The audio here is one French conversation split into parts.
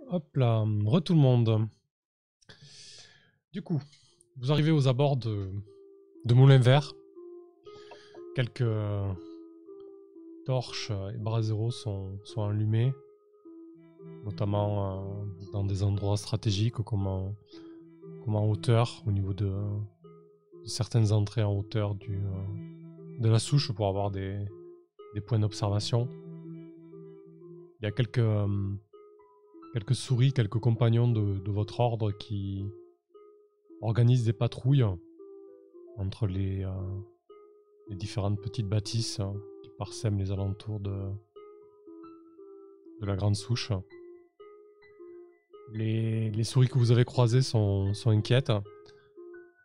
Hop là, tout le monde. Du coup, vous arrivez aux abords de Moulin Vert. Quelques torches et braseros sont allumés, notamment dans des endroits stratégiques comme en hauteur, au niveau de certaines entrées en hauteur de la souche pour avoir des points d'observation. Il y a quelques souris, quelques compagnons de votre ordre qui organisent des patrouilles entre les différentes petites bâtisses qui parsèment les alentours de la grande souche. Les souris que vous avez croisées sont inquiètes.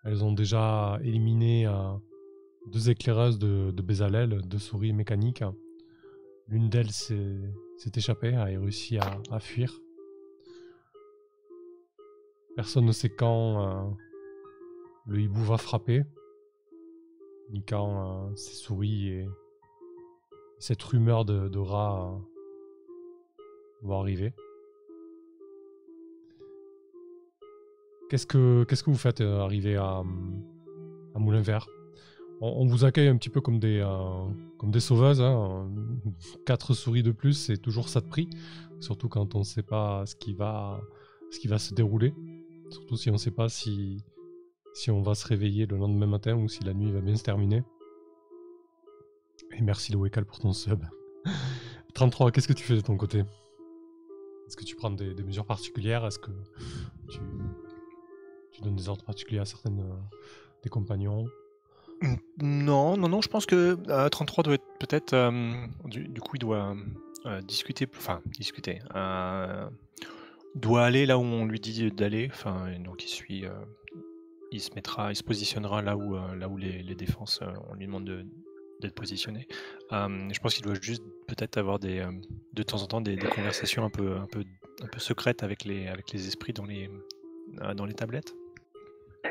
Elles ont déjà éliminé 2 éclaireuses de Bézalel, 2 souris mécaniques. L'une d'elles s'est échappée, a réussi à fuir. Personne ne sait quand le hibou va frapper, ni quand ces souris et cette rumeur de rats vont arriver. Qu'est-ce que vous faites arriver à Moulin Vert? On vous accueille un petit peu comme des sauveuses. 4 souris de plus, c'est toujours ça de prix. Surtout quand on ne sait pas ce qui va se dérouler. Surtout si on ne sait pas si on va se réveiller le lendemain matin ou si la nuit va bien se terminer. Et merci Loécal pour ton sub. 33, qu'est-ce que tu fais de ton côté? Est-ce que tu prends des mesures particulières? Est-ce que tu donnes des ordres particuliers à certaines des compagnons? Non, je pense que 33 doit être peut-être... du coup, il doit discuter... doit aller là où on lui dit d'aller. Donc il se positionnera là où les défenses, on lui demande d'être positionné. Je pense qu'il doit juste peut-être avoir de temps en temps des conversations un peu secrètes avec les esprits dans les tablettes.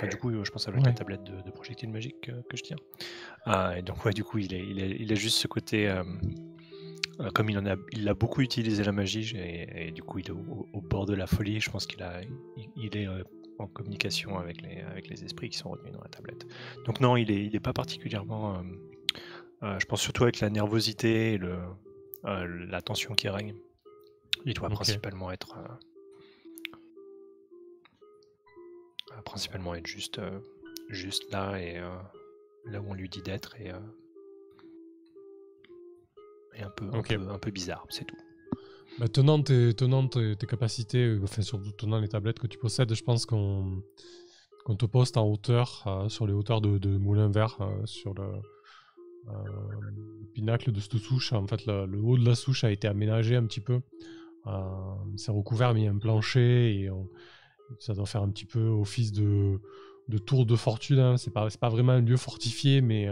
Du coup, je pense avec la tablette de projectile magique que je tiens. Et donc, du coup, il a juste ce côté... comme il a beaucoup utilisé la magie, et du coup, il est au bord de la folie. Je pense qu'il est en communication avec les esprits qui sont retenus dans la tablette. Donc non, il est pas particulièrement... je pense surtout avec la nervosité et la tension qui règne. Il doit principalement être... juste là et là où on lui dit d'être et un peu bizarre, c'est tout. Bah, tenant tes capacités, surtout tenant les tablettes que tu possèdes, je pense qu'on te poste en hauteur, sur les hauteurs de Moulin Vert, sur le pinacle de cette souche. En fait, le haut de la souche a été aménagé un petit peu. C'est recouvert, mais il y a un plancher et ça doit faire un petit peu office de tour de fortune. Hein. C'est pas vraiment un lieu fortifié, mais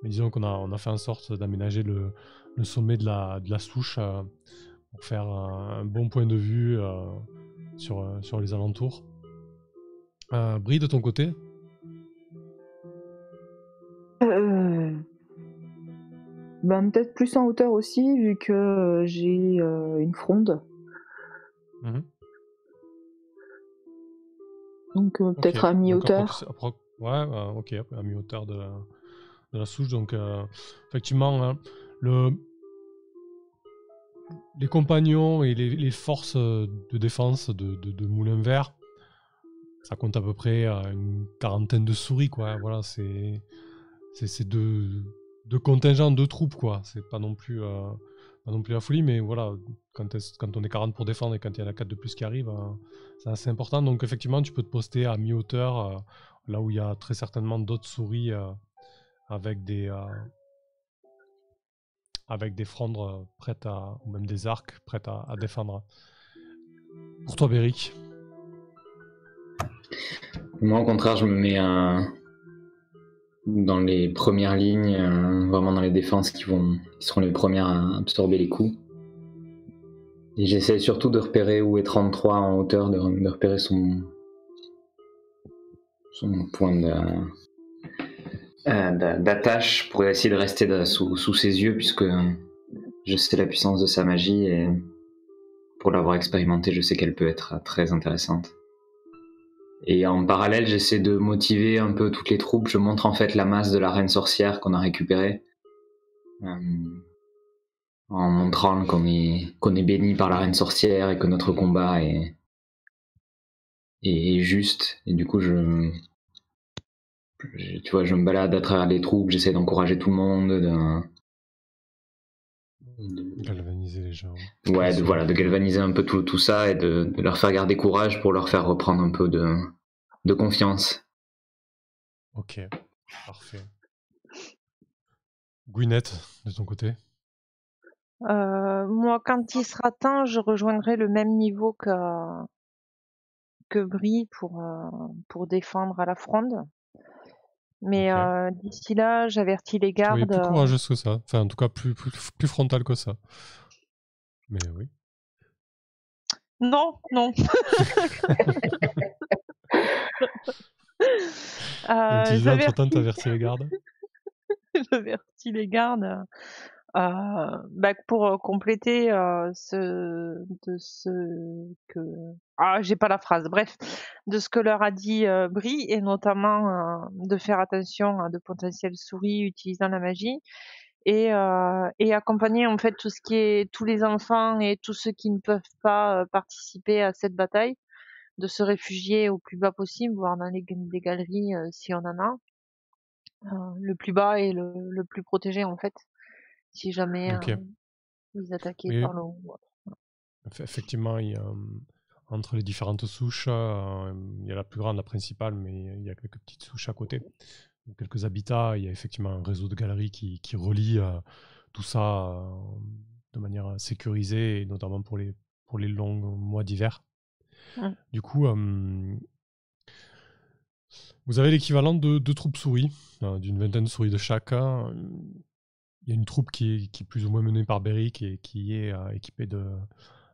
disons qu'on a fait en sorte d'aménager le sommet de la souche pour faire un bon point de vue sur les alentours. Brie, de ton côté? Peut-être plus en hauteur aussi, vu que j'ai une fronde. Donc peut-être à mi-hauteur. Ok, à mi-hauteur de la souche. Donc effectivement, hein, les compagnons et les forces de défense de Moulin Vert, ça compte à peu près une quarantaine de souris, quoi. Voilà, c'est deux contingents, 2 troupes, quoi. C'est pas non plus la folie, mais voilà, quand on est 40 pour défendre et quand il y en a 4 de plus qui arrivent, c'est assez important. Donc effectivement, tu peux te poster à mi-hauteur, là où il y a très certainement d'autres souris avec des frondes prêtes ou même des arcs prêts à défendre. Pour toi, Béric? Moi, au contraire, je me mets dans les premières lignes, vraiment dans les défenses qui seront les premières à absorber les coups. Et j'essaie surtout de repérer où est 33 en hauteur, de repérer son point d'attache pour essayer de rester sous ses yeux, puisque je sais la puissance de sa magie et pour l'avoir expérimenté, je sais qu'elle peut être très intéressante. Et en parallèle, j'essaie de motiver un peu toutes les troupes. Je montre en fait la masse de la reine sorcière qu'on a récupérée, en montrant qu'on est béni par la reine sorcière et que notre combat est juste. Et du coup, tu vois, je me balade à travers les troupes, j'essaie d'encourager tout le monde, Galvaniser les gens. ouais, de galvaniser un peu tout ça et de leur faire garder courage pour leur faire reprendre un peu de confiance. Ok, parfait. Gwyneth, de ton côté? Moi, quand il sera temps, je rejoindrai le même niveau que Brie pour défendre à la fronde. Mais Ok. d'ici là, j'avertis les Je te voyais gardes. plus courageuse que ça. Enfin, en tout cas, plus frontale que ça. Mais oui. Non. Donc tu disais, entre-temps, t'avertis les gardes? J'avertis les gardes pour compléter j'ai pas la phrase. Bref, de ce que leur a dit Brie, et notamment de faire attention à de potentielles souris utilisant la magie, et accompagner en fait tous les enfants et tous ceux qui ne peuvent pas participer à cette bataille, de se réfugier au plus bas possible, voire dans des galeries si on en a. Le plus bas et le plus protégé en fait, si jamais Ok. ils attaquaient Oui, par le haut. effectivement, entre les différentes souches, il y a la plus grande, la principale, mais il y a quelques petites souches à côté. Donc, quelques habitats, il y a effectivement un réseau de galeries qui relie tout ça de manière sécurisée, et notamment pour les longs mois d'hiver. Du coup, vous avez l'équivalent de troupes souris, d'une vingtaine de souris de chaque. Il y a une troupe qui est plus ou moins menée par Beric et qui est équipée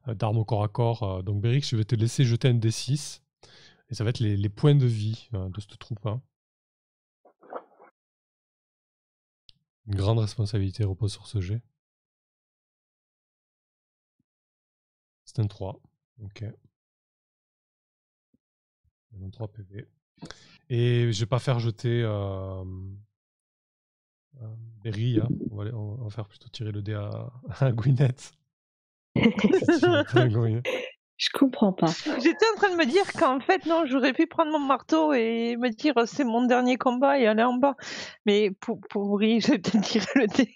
d'armes au corps à corps. Donc Beric, je vais te laisser jeter un D6. Et ça va être les points de vie de cette troupe. Une grande responsabilité repose sur ce jet. C'est un 3. Ok. 23 PV. Et je vais pas faire jeter Berry. On va faire plutôt tirer le dé à Gwyneth. Je comprends pas. J'étais en train de me dire qu'en fait, non, j'aurais pu prendre mon marteau et me dire c'est mon dernier combat et aller en bas. Mais pour Brie, je vais peut-être tirer le dé.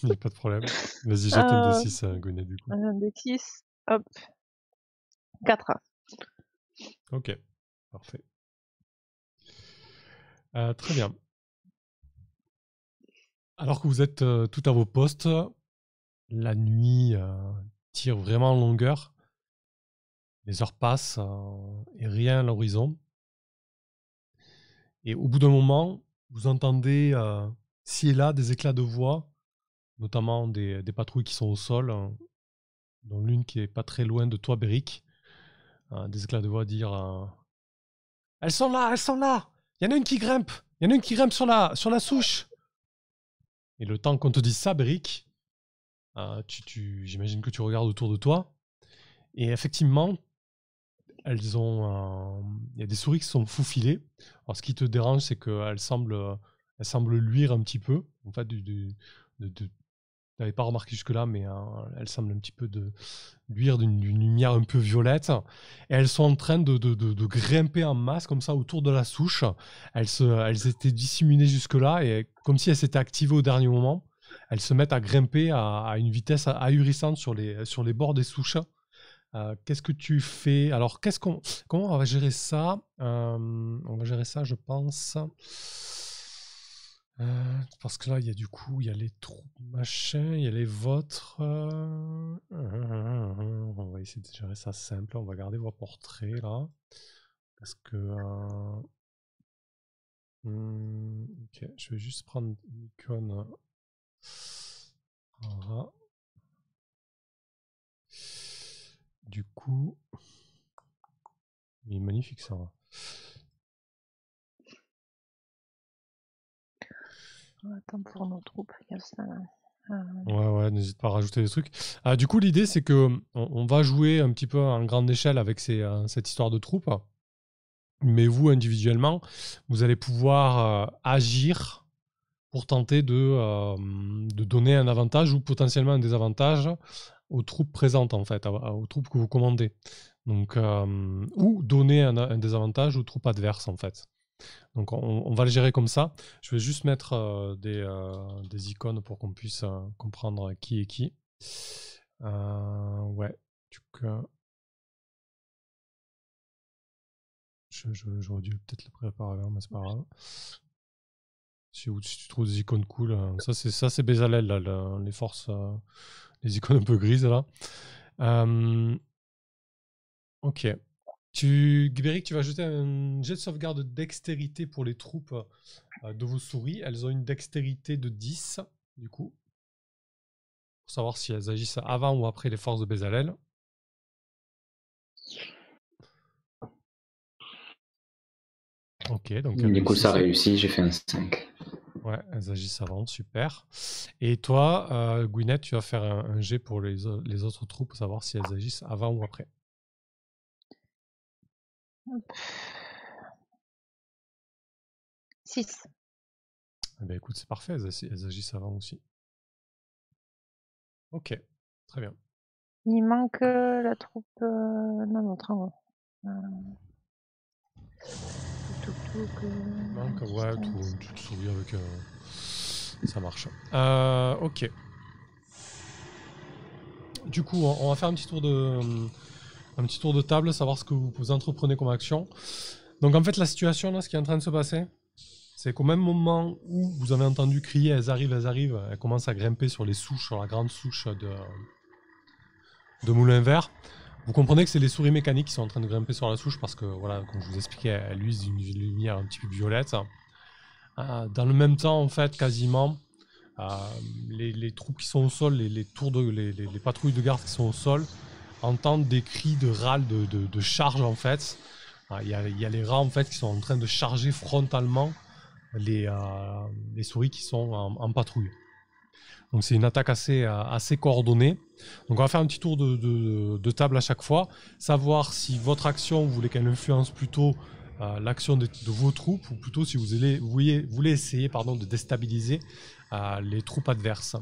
Il n'y a pas de problème. Vas-y, jette un D6, Gwyneth, du coup. Un D6. Hop. 4. Ok, parfait. Très bien. Alors que vous êtes tout à vos postes, la nuit tire vraiment en longueur. Les heures passent et rien à l'horizon. Et au bout d'un moment, vous entendez ci et là des éclats de voix, notamment des patrouilles qui sont au sol, dont l'une qui est pas très loin de toi, Beric. Des éclats de voix dire elles sont là, elles sont là. Il y en a une qui grimpe. Il y en a une qui grimpe sur la souche. Et le temps qu'on te dise ça, Beric, j'imagine que tu regardes autour de toi. Et effectivement, il y a des souris qui sont faufilées. Alors, ce qui te dérange, c'est qu'elles semblent luire un petit peu. En fait, tu n'avais pas remarqué jusque-là, mais elles semblent un petit peu luire d'une lumière un peu violette. Et elles sont en train de grimper en masse, comme ça, autour de la souche. Elles étaient disséminées jusque-là, et comme si elles s'étaient activées au dernier moment, elles se mettent à grimper à une vitesse ahurissante sur les bords des souches. Qu'est-ce que tu fais? Alors, comment on va gérer ça? On va gérer ça, je pense. Parce que là, il y a les troupes, machin, il y a les vôtres. On va essayer de gérer ça simple. On va garder vos portraits là. Parce que. Ok, je vais juste prendre une icône. Voilà. Du coup. Il est magnifique ça. Attends, pour nos troupes, il y a ça là. Ouais, n'hésite pas à rajouter des trucs. Du coup, l'idée, c'est que on va jouer un petit peu en grande échelle avec cette histoire de troupe. Mais vous, individuellement, vous allez pouvoir agir pour tenter de donner un avantage ou potentiellement un désavantage aux troupes présentes, en fait, aux troupes que vous commandez. Donc, ou donner un désavantage aux troupes adverses, en fait. Donc, on va le gérer comme ça. Je vais juste mettre des icônes pour qu'on puisse comprendre qui est qui. Ouais. J'aurais dû peut-être le préparer avant, mais c'est pas grave. Si tu trouves des icônes cool, ça c'est Bezalel, là, les forces, les icônes un peu grises là. Ok. Gbéric, tu vas ajouter un jet de sauvegarde de dextérité pour les troupes de vos souris. Elles ont une dextérité de 10, du coup. Pour savoir si elles agissent avant ou après les forces de Bezalel. Ok, donc Du coup, ça réussit, j'ai fait un 5. Ouais, elles agissent avant, super. Et toi, Gwyneth, tu vas faire un jet pour les autres troupes, pour savoir si elles agissent avant ou après. 6. Eh ben, écoute, c'est parfait, elles agissent avant aussi. Ok, très bien. Il manque la troupe... non, notre manque, ouais, une petite souris avec... ça marche. Ok. Du coup, on va faire un petit tour de table, savoir ce que vous entreprenez comme action. Donc en fait, la situation, là, ce qui est en train de se passer, c'est qu'au même moment où vous avez entendu crier « elles arrivent », elles commencent à grimper sur les souches, sur la grande souche de Moulin Vert. Vous comprenez que c'est les souris mécaniques qui sont en train de grimper sur la souche parce que, voilà, comme je vous expliquais, elles luisent d'une lumière un petit peu violette. Dans le même temps, en fait, quasiment, les troupes qui sont au sol, les patrouilles de garde qui sont au sol, entendent des cris de râle de charge, en fait. Il y a les rats, en fait, qui sont en train de charger frontalement les souris qui sont en patrouille. Donc c'est une attaque assez coordonnée. Donc on va faire un petit tour de table à chaque fois, savoir si votre action, vous voulez qu'elle influence plutôt l'action de vos troupes, ou plutôt si vous voulez essayer de déstabiliser les troupes adverses.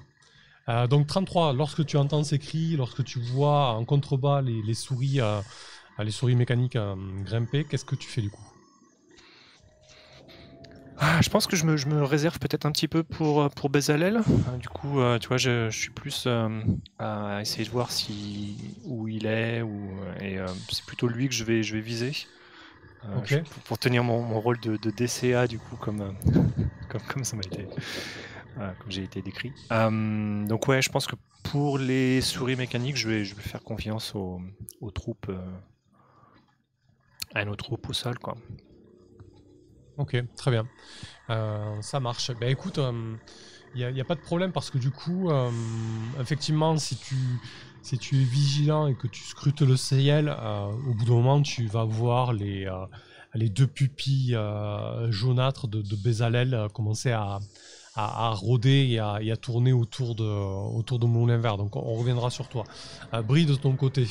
Donc 33, lorsque tu entends ces cris, lorsque tu vois en contrebas les souris mécaniques grimper, qu'est-ce que tu fais du coup ? Je pense que je me réserve peut-être un petit peu pour Bezalel. Du coup, tu vois, je suis plus à essayer de voir où il est, et c'est plutôt lui que je vais viser. Ok. Pour tenir mon rôle de DCA, du coup, comme ça m'a été, comme j'ai été décrit. Donc ouais, je pense que pour les souris mécaniques, je vais faire confiance aux troupes, à nos troupes au sol, quoi. Ok, très bien. Ça marche. Ben écoute, il n'y a pas de problème parce que du coup, effectivement, si tu es vigilant et que tu scrutes le ciel, au bout d'un moment, tu vas voir les deux pupilles jaunâtres de Bezalel commencer à rôder et à tourner autour de Moulin Vert. Donc on reviendra sur toi. Brie, de ton côté.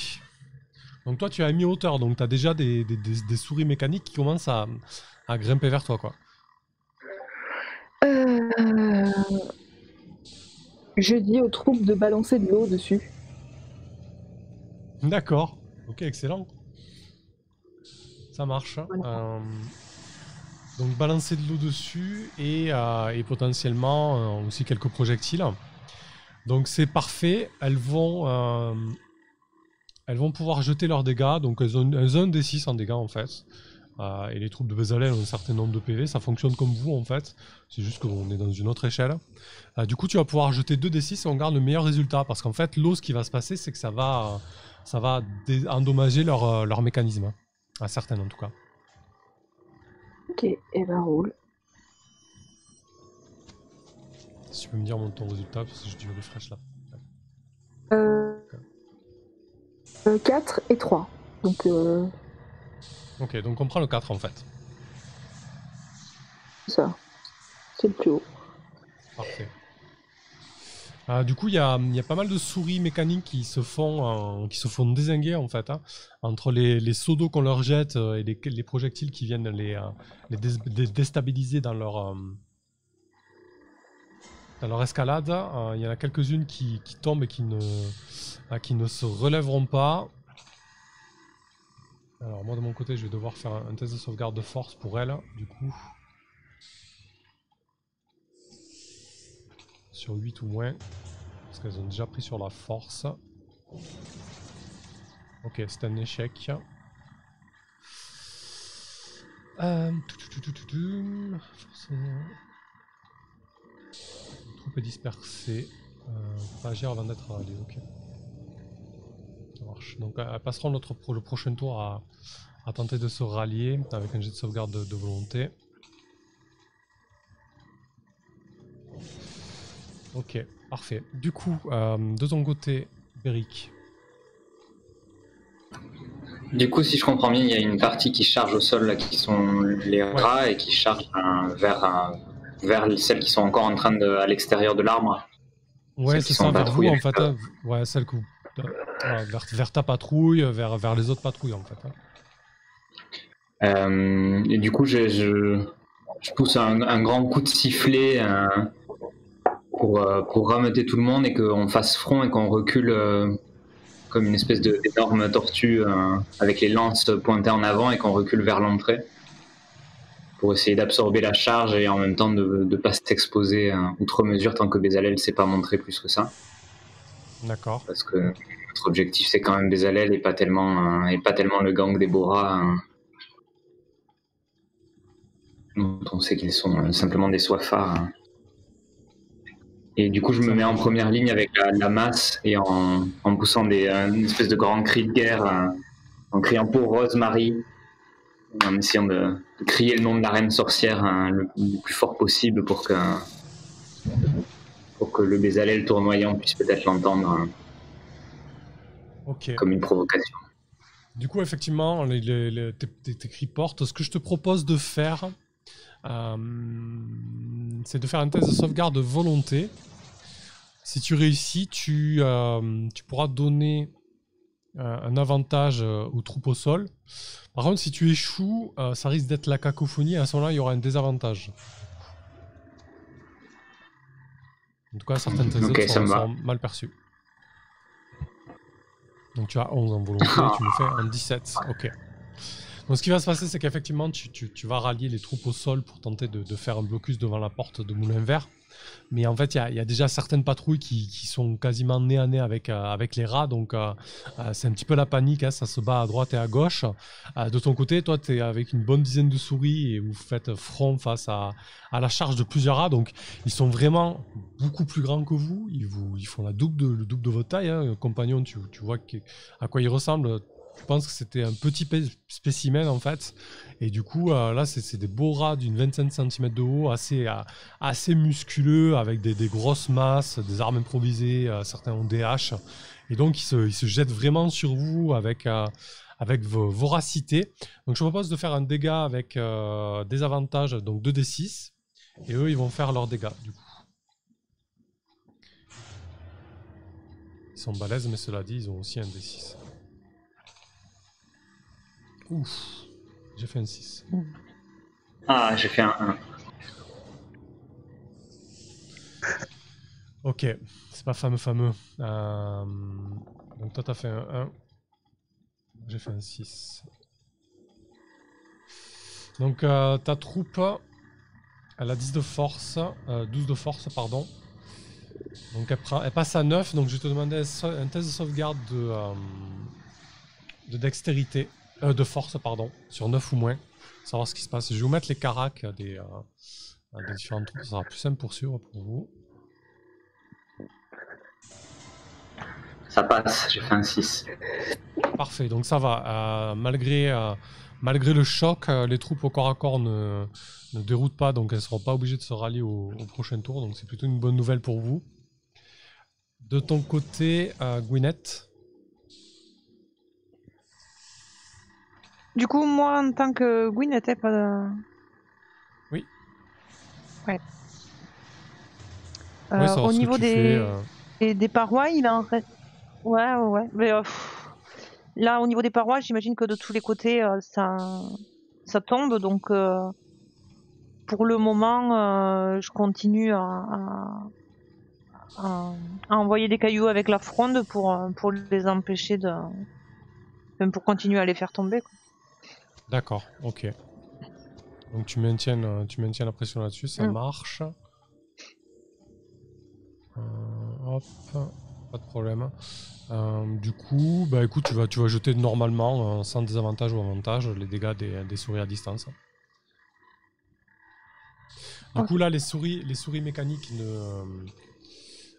Donc toi, tu as mis hauteur, donc tu as déjà des souris mécaniques qui commencent à grimper vers toi, quoi. Je dis aux troupes de balancer de l'eau dessus. D'accord. Ok, excellent. Ça marche. Voilà. Donc balancer de l'eau dessus et potentiellement aussi quelques projectiles. Donc c'est parfait. Elles vont pouvoir jeter leurs dégâts. Donc elles ont un D6 en dégâts en fait. Et les troupes de Bezalel ont un certain nombre de PV. Ça fonctionne comme vous en fait. C'est juste qu'on est dans une autre échelle. Du coup tu vas pouvoir jeter 2 D6 et on garde le meilleur résultat. Parce qu'en fait l'eau, ce qui va se passer, c'est que ça va endommager leur mécanisme. À certaines en tout cas. Ok, et ben roule. Si tu peux me dire ton résultat, parce que j'ai du refresh là. 4 et 3. Donc, Ok, donc on prend le 4 en fait. ça. C'est le plus haut. Parfait. Du coup, il y a pas mal de souris mécaniques qui se font dézinguer en fait, hein, entre les seaux d'eau qu'on leur jette et les projectiles qui viennent les déstabiliser dans leur escalade. Il y en a quelques-unes qui tombent et qui ne se relèveront pas. Alors moi de mon côté, je vais devoir faire un test de sauvegarde de force pour elles, du coup. Sur 8 ou moins. Parce qu'elles ont déjà pris sur la force. Ok, c'est un échec. Troupe est dispersée. Pas agir avant d'être ralliée, ok. Ça marche. Donc elles passeront le prochain tour à tenter de se rallier avec un jet de sauvegarde de volonté. Ok, parfait. Du coup, de ton côté, Beric. Du coup, si je comprends bien, il y a une partie qui charge au sol, là, qui sont les rats, et qui charge vers celles qui sont encore en train à l'extérieur de l'arbre. Ouais, c'est ça, vers vous en fait. Hein. Ouais, celle que voilà, vers ta patrouille, vers les autres patrouilles en fait. Hein. Et du coup, je pousse un grand coup de sifflet pour rameuter tout le monde et qu'on fasse front et qu'on recule comme une espèce d'énorme tortue avec les lances pointées en avant et qu'on recule vers l'entrée pour essayer d'absorber la charge et en même temps de ne pas s'exposer outre mesure tant que Bézalel ne s'est pas montré plus que ça. D'accord. Parce que notre objectif c'est quand même Bézalel et pas tellement le gang des Boras dont on sait qu'ils sont simplement des soifards. Et du coup, je me mets en première ligne avec la masse et en poussant une espèce de grand cri de guerre, en criant pour Rosemary, en essayant de crier le nom de la reine sorcière le plus fort possible pour que le Bézalel tournoyant puisse peut-être l'entendre comme une provocation. Du coup, effectivement, tes cris portent. Ce que je te propose de faire, c'est de faire un test de sauvegarde de volonté. Si tu réussis, tu pourras donner un avantage aux troupes au sol. Par contre, si tu échoues, ça risque d'être la cacophonie. À ce moment-là, il y aura un désavantage. En tout cas, certaines de tes seront mal perçues. Donc tu as 11 en volonté, tu me fais un 17. Ok. Donc ce qui va se passer, c'est qu'effectivement, tu vas rallier les troupes au sol pour tenter de faire un blocus devant la porte de Moulin Vert. Mais en fait, il y a déjà certaines patrouilles qui sont quasiment nez à nez avec les rats. Donc c'est un petit peu la panique, hein, ça se bat à droite et à gauche. De ton côté, toi, tu es avec une bonne dizaine de souris et vous faites front face à la charge de plusieurs rats. Donc ils sont vraiment beaucoup plus grands que vous. Ils font le double de votre taille. Hein. Compagnon, tu vois à quoi ils ressemblent. Je pense que c'était un petit spécimen en fait. Et du coup, là, c'est des beaux rats d'une 25 cm de haut, assez musculeux, avec des grosses masses, des armes improvisées, certains ont des haches. Et donc, ils se jettent vraiment sur vous avec voracité. Donc, je vous propose de faire un dégât avec des avantages, donc 2d6. Et eux, ils vont faire leurs dégâts, du coup. Ils sont balèzes, mais cela dit, ils ont aussi un d6. Ouf, j'ai fait un 6. Ah, j'ai fait un 1. Ok, c'est pas fameux. Donc toi t'as fait un 1. J'ai fait un 6. Donc ta troupe, elle a 10 de force, 12 de force, pardon. Donc elle passe à 9, donc je vais te demander un test de sauvegarde de dextérité. De force, pardon, sur 9 ou moins, savoir ce qui se passe. Je vais vous mettre les caracs des différentes troupes, ça sera plus simple pour suivre pour vous. Ça passe, j'ai fait un 6. Parfait, donc ça va. Malgré le choc, les troupes au corps à corps ne déroutent pas, donc elles ne seront pas obligées de se rallier au prochain tour, donc c'est plutôt une bonne nouvelle pour vous. De ton côté, Gwyneth. Du coup, moi, en tant que Gwyneth, pas... Oui. Ouais. Oui, Au niveau des... Et des parois, il en reste. Ouais. Mais là, au niveau des parois, j'imagine que de tous les côtés, ça tombe. Donc, pour le moment, je continue à envoyer des cailloux avec la fronde pour les empêcher de. Enfin, pour continuer à les faire tomber, quoi. D'accord, ok. Donc tu maintiens la pression là-dessus, ça marche. Hop, pas de problème. Du coup, bah écoute, tu vas jeter normalement, sans désavantage ou avantage, les dégâts des souris à distance. Du coup là, les souris mécaniques ne...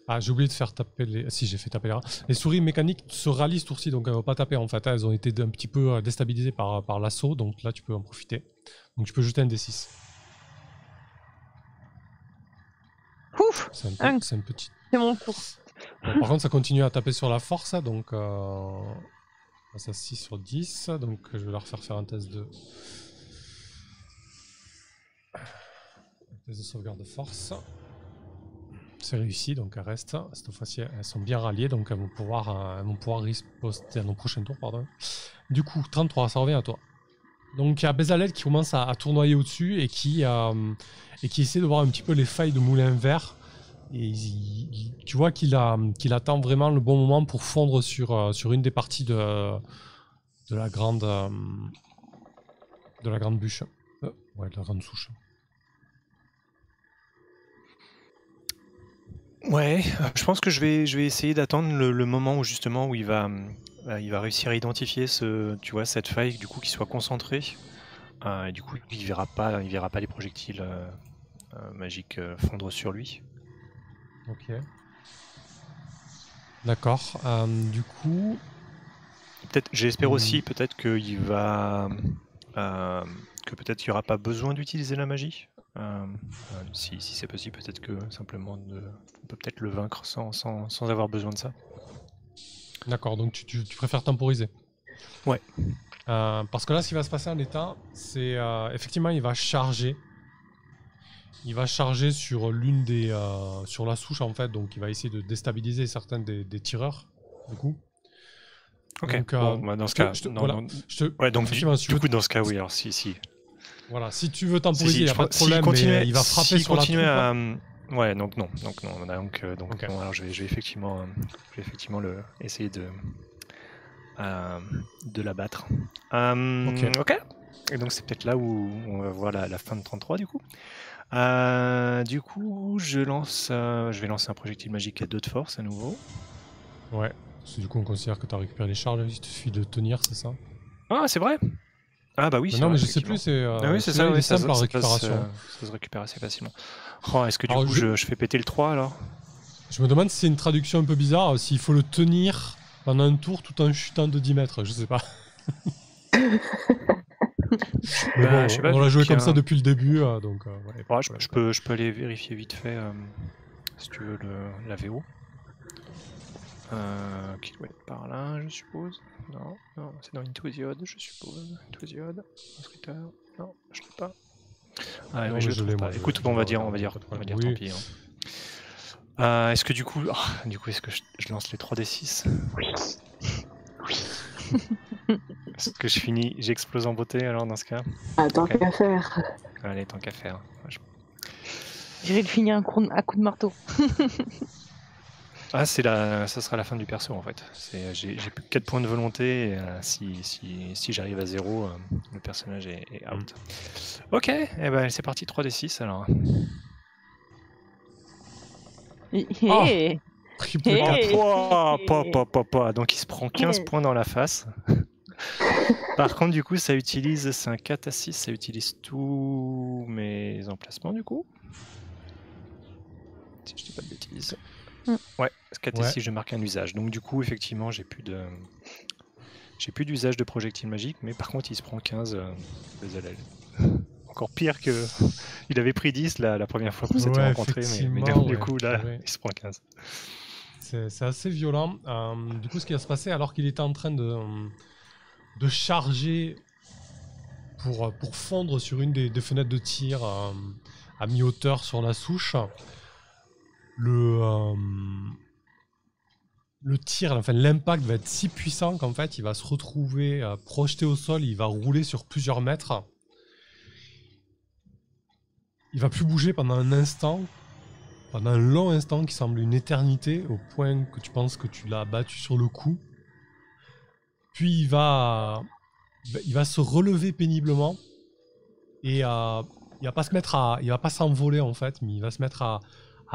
Ah, j'ai oublié de faire taper les... Si, j'ai fait taper les rats. Les souris mécaniques se rallient ce tour-ci, donc elles ne vont pas taper en fait. Elles ont été un petit peu déstabilisées par l'assaut, donc là tu peux en profiter. Donc tu peux jeter un D6. Ouf, C'est un petit... c'est mon tour. Bon, par contre, ça continue à taper sur la force, donc ça 6 sur 10, donc je vais leur faire un test de sauvegarde de force. C'est réussi, donc elles restent. Cette fois-ci, elles sont bien ralliées, donc elles vont pouvoir riposter à nos prochains tours, pardon. Du coup, 33, ça revient à toi. Donc il y a Bézalel qui commence à tournoyer au-dessus et qui essaie de voir un petit peu les failles de moulin vert. Et tu vois qu'il attend vraiment le bon moment pour fondre sur une des parties de la grande bûche. Ouais, de la grande souche. Ouais, je pense que je vais essayer d'attendre le moment où justement où il va réussir à identifier cette faille du coup qui soit concentrée. Et du coup il verra pas les projectiles magiques fondre sur lui. Ok. D'accord. Du coup. Peut-être, j'espère aussi peut-être qu'il va que peut-être il n'y aura pas besoin d'utiliser la magie. Si c'est possible, peut-être que simplement on peut peut-être le vaincre sans avoir besoin de ça. D'accord, donc tu préfères temporiser. Ouais. Parce que là, ce qui va se passer en état, c'est effectivement, il va charger. Il va charger sur l'une des sur la souche en fait, donc il va essayer de déstabiliser certains des tireurs, du coup. Ok. Donc, bon, bah dans ce cas, ouais, donc du coup dans ce cas, oui. Alors si. Voilà, si tu veux temporiser, il n'y a pas de problème, mais il va frapper sur la troupe. Ouais, donc non. Donc okay. Non, alors je vais effectivement essayer de l'abattre. Ok. Et donc c'est peut-être là où on va voir la fin de 33 du coup. Du coup, je vais lancer un projectile magique à 2 de force à nouveau. Ouais, parce que du coup on considère que tu as récupéré les charges, il te suffit de tenir, c'est ça? Ah, c'est vrai? Ah bah oui, c'est non, vrai, mais je sais plus, c'est oui, c'est ça, simple en récupération. Ça se récupère assez facilement. Oh, est-ce que du coup je fais péter le 3 alors? Je me demande si c'est une traduction un peu bizarre, s'il faut le tenir pendant un tour tout en chutant de 10 mètres, je sais pas. Mais bon, je sais pas, on l'a joué comme ça depuis le début, donc... ouais, je peux aller vérifier vite fait, si tu veux, la VO. Qui doit être par là, je suppose. Non, c'est dans Intuisiode, je suppose. Intuisiode, Inscripteur. Non, je l'ai pas. Ah, non, mais je le trouve pas. Écoute, on va dire tant pis. Hein. Est-ce que du coup, est-ce que je lance les 3d6? Est-ce que je finis, j'explose en beauté alors dans ce cas? Tant qu'à faire. Allez, tant qu'à faire. Je vais le finir à coup de marteau. Ah, ça sera la fin du perso en fait. J'ai plus que 4 points de volonté. Et, si j'arrive à 0, le personnage est out. Ok, et ben c'est parti, 3d6 alors. Triple 4. Donc il se prend 15 points dans la face. Par contre, du coup, ça utilise, c'est un 4 à 6, ça utilise tous mes emplacements du coup. Si je dis pas de bêtises. Ouais, 4 et 6, je marque un usage. Donc du coup, effectivement, j'ai plus d'usage de projectile magique, mais par contre, il se prend 15 Bézalel. Encore pire que... Il avait pris 10 la première fois qu'on s'était rencontrés, mais du coup, là, il se prend 15. C'est assez violent. Du coup, ce qui va se passer, alors qu'il était en train de charger pour fondre sur une des fenêtres de tir à mi-hauteur sur la souche, le tir, enfin l'impact va être si puissant qu'en fait il va se retrouver projeté au sol, il va rouler sur plusieurs mètres. Il va plus bouger pendant un instant, pendant un long instant qui semble une éternité, au point que tu penses que tu l'as battu sur le cou. Puis il va se relever péniblement et il va pas se mettre il va pas s'envoler en fait, mais il va se mettre à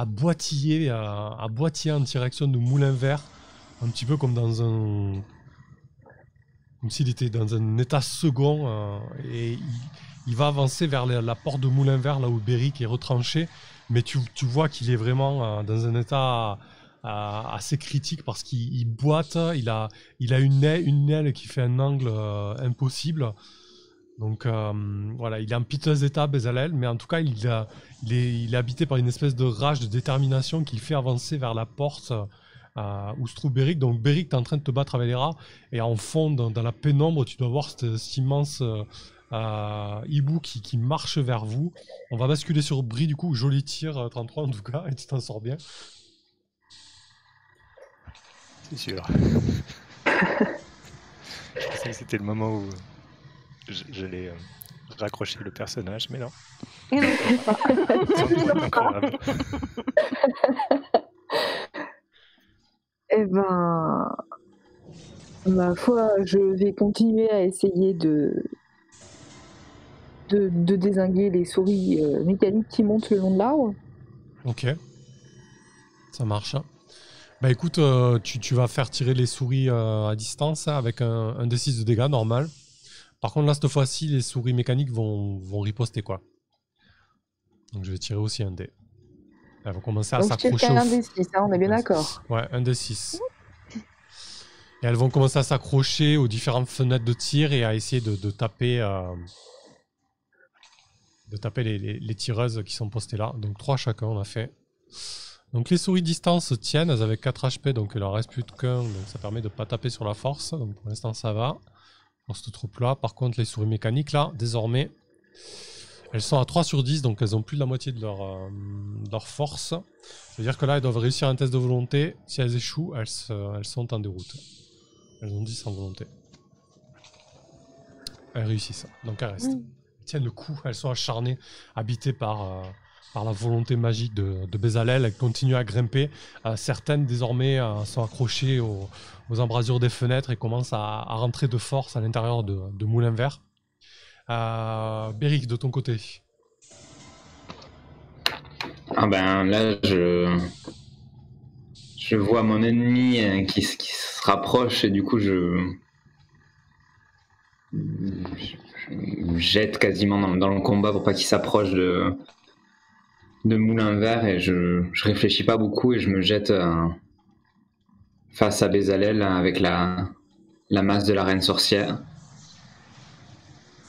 boitiller en direction de Moulin Vert, un petit peu comme comme s'il était dans un état second, et il va avancer vers la porte de Moulin Vert, là où Beric est retranché, mais tu vois qu'il est vraiment dans un état assez critique parce qu'il boite, il a une aile qui fait un angle impossible. Donc voilà, il est en piteux état, Bezalel, mais en tout cas, il est habité par une espèce de rage, de détermination qui le fait avancer vers la porte où se trouve Beric. Donc Beric, tu es en train de te battre avec les rats, et en fond, dans la pénombre, tu dois voir cet immense hibou qui marche vers vous. On va basculer sur Brie, du coup, joli tir, 33 en tout cas, et tu t'en sors bien. C'est sûr. Je pensais que c'était le moment où j'allais raccrocher le personnage, mais non. Incroyable. Eh ben, ma foi, je vais continuer à essayer de dézinguer les souris mécaniques qui montent le long de l'arbre. Ok, ça marche. Bah écoute, tu vas faire tirer les souris à distance avec un D6 de dégâts normal. Par contre là, cette fois-ci, les souris mécaniques vont riposter, quoi. Donc je vais tirer aussi un dé. Elles vont commencer à s'accrocher. Donc je tire qu'un D6, hein, on est bien d'accord. Ouais, un D6. Et elles vont commencer à s'accrocher aux différentes fenêtres de tir et à essayer de taper les tireuses qui sont postées là. Donc 3 chacun, on a fait. Donc les souris distance tiennent, elles avaient 4 HP, donc il en reste plus qu'un, donc ça permet de ne pas taper sur la force. Donc pour l'instant ça va, pour cette troupe là. Par contre les souris mécaniques là, désormais, elles sont à 3 sur 10, donc elles ont plus de la moitié de leur force. C'est-à-dire que là elles doivent réussir un test de volonté. Si elles échouent, elles sont en déroute. Elles ont 10 en volonté. Elles réussissent, donc elles restent. Elles tiennent le coup, elles sont acharnées, habitées par la volonté magique de Bezalel. Elles continuent à grimper. Certaines désormais sont accrochées aux embrasures des fenêtres et commencent à rentrer de force à l'intérieur de Moulin Vert. Beric, de ton côté. Ah ben là, je vois mon ennemi qui se rapproche, et du coup je me jette quasiment dans le combat pour pas qu'il s'approche de Moulin Vert, et je réfléchis pas beaucoup et je me jette face à Bezalel avec la masse de la reine sorcière,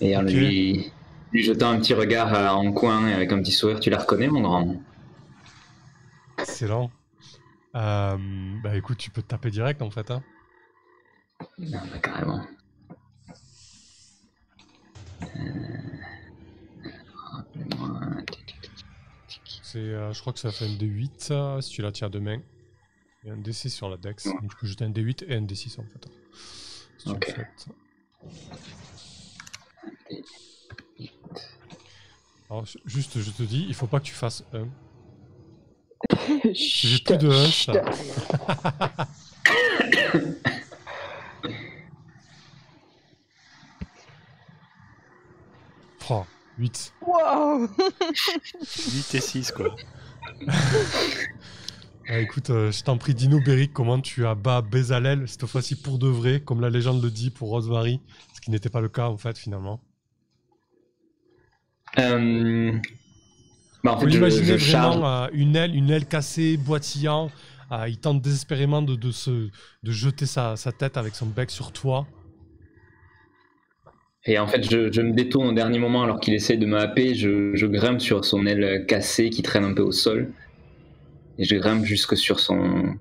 et en lui jetant un petit regard en coin et avec un petit sourire. Tu la reconnais, mon grand? Excellent. Bah écoute, tu peux te taper direct en fait, hein. Non, bah, carrément. Je crois que ça fait un D8 si tu la tiens de main. Et un D6 sur la Dex. Donc tu peux jeter un D8 et un D6 en fait. Si tu le souhaites. Alors juste, je te dis, il faut pas que tu fasses 1. J'ai plus de 1, ça. Oh, 8. Wow. 8 et 6, quoi. Écoute, je t'en prie, dis-nous, Beric, comment tu abats Bezalel, cette fois-ci pour de vrai, comme la légende le dit pour Rosemary, ce qui n'était pas le cas en fait, finalement. Bah, en fait, Vous l'imaginez je vraiment une aile cassée, boitillant. Il tente désespérément de jeter sa tête avec son bec sur toi. Et en fait, je me détourne au dernier moment alors qu'il essaye de me happer. Je grimpe sur son aile cassée qui traîne un peu au sol. Et je grimpe jusque sur son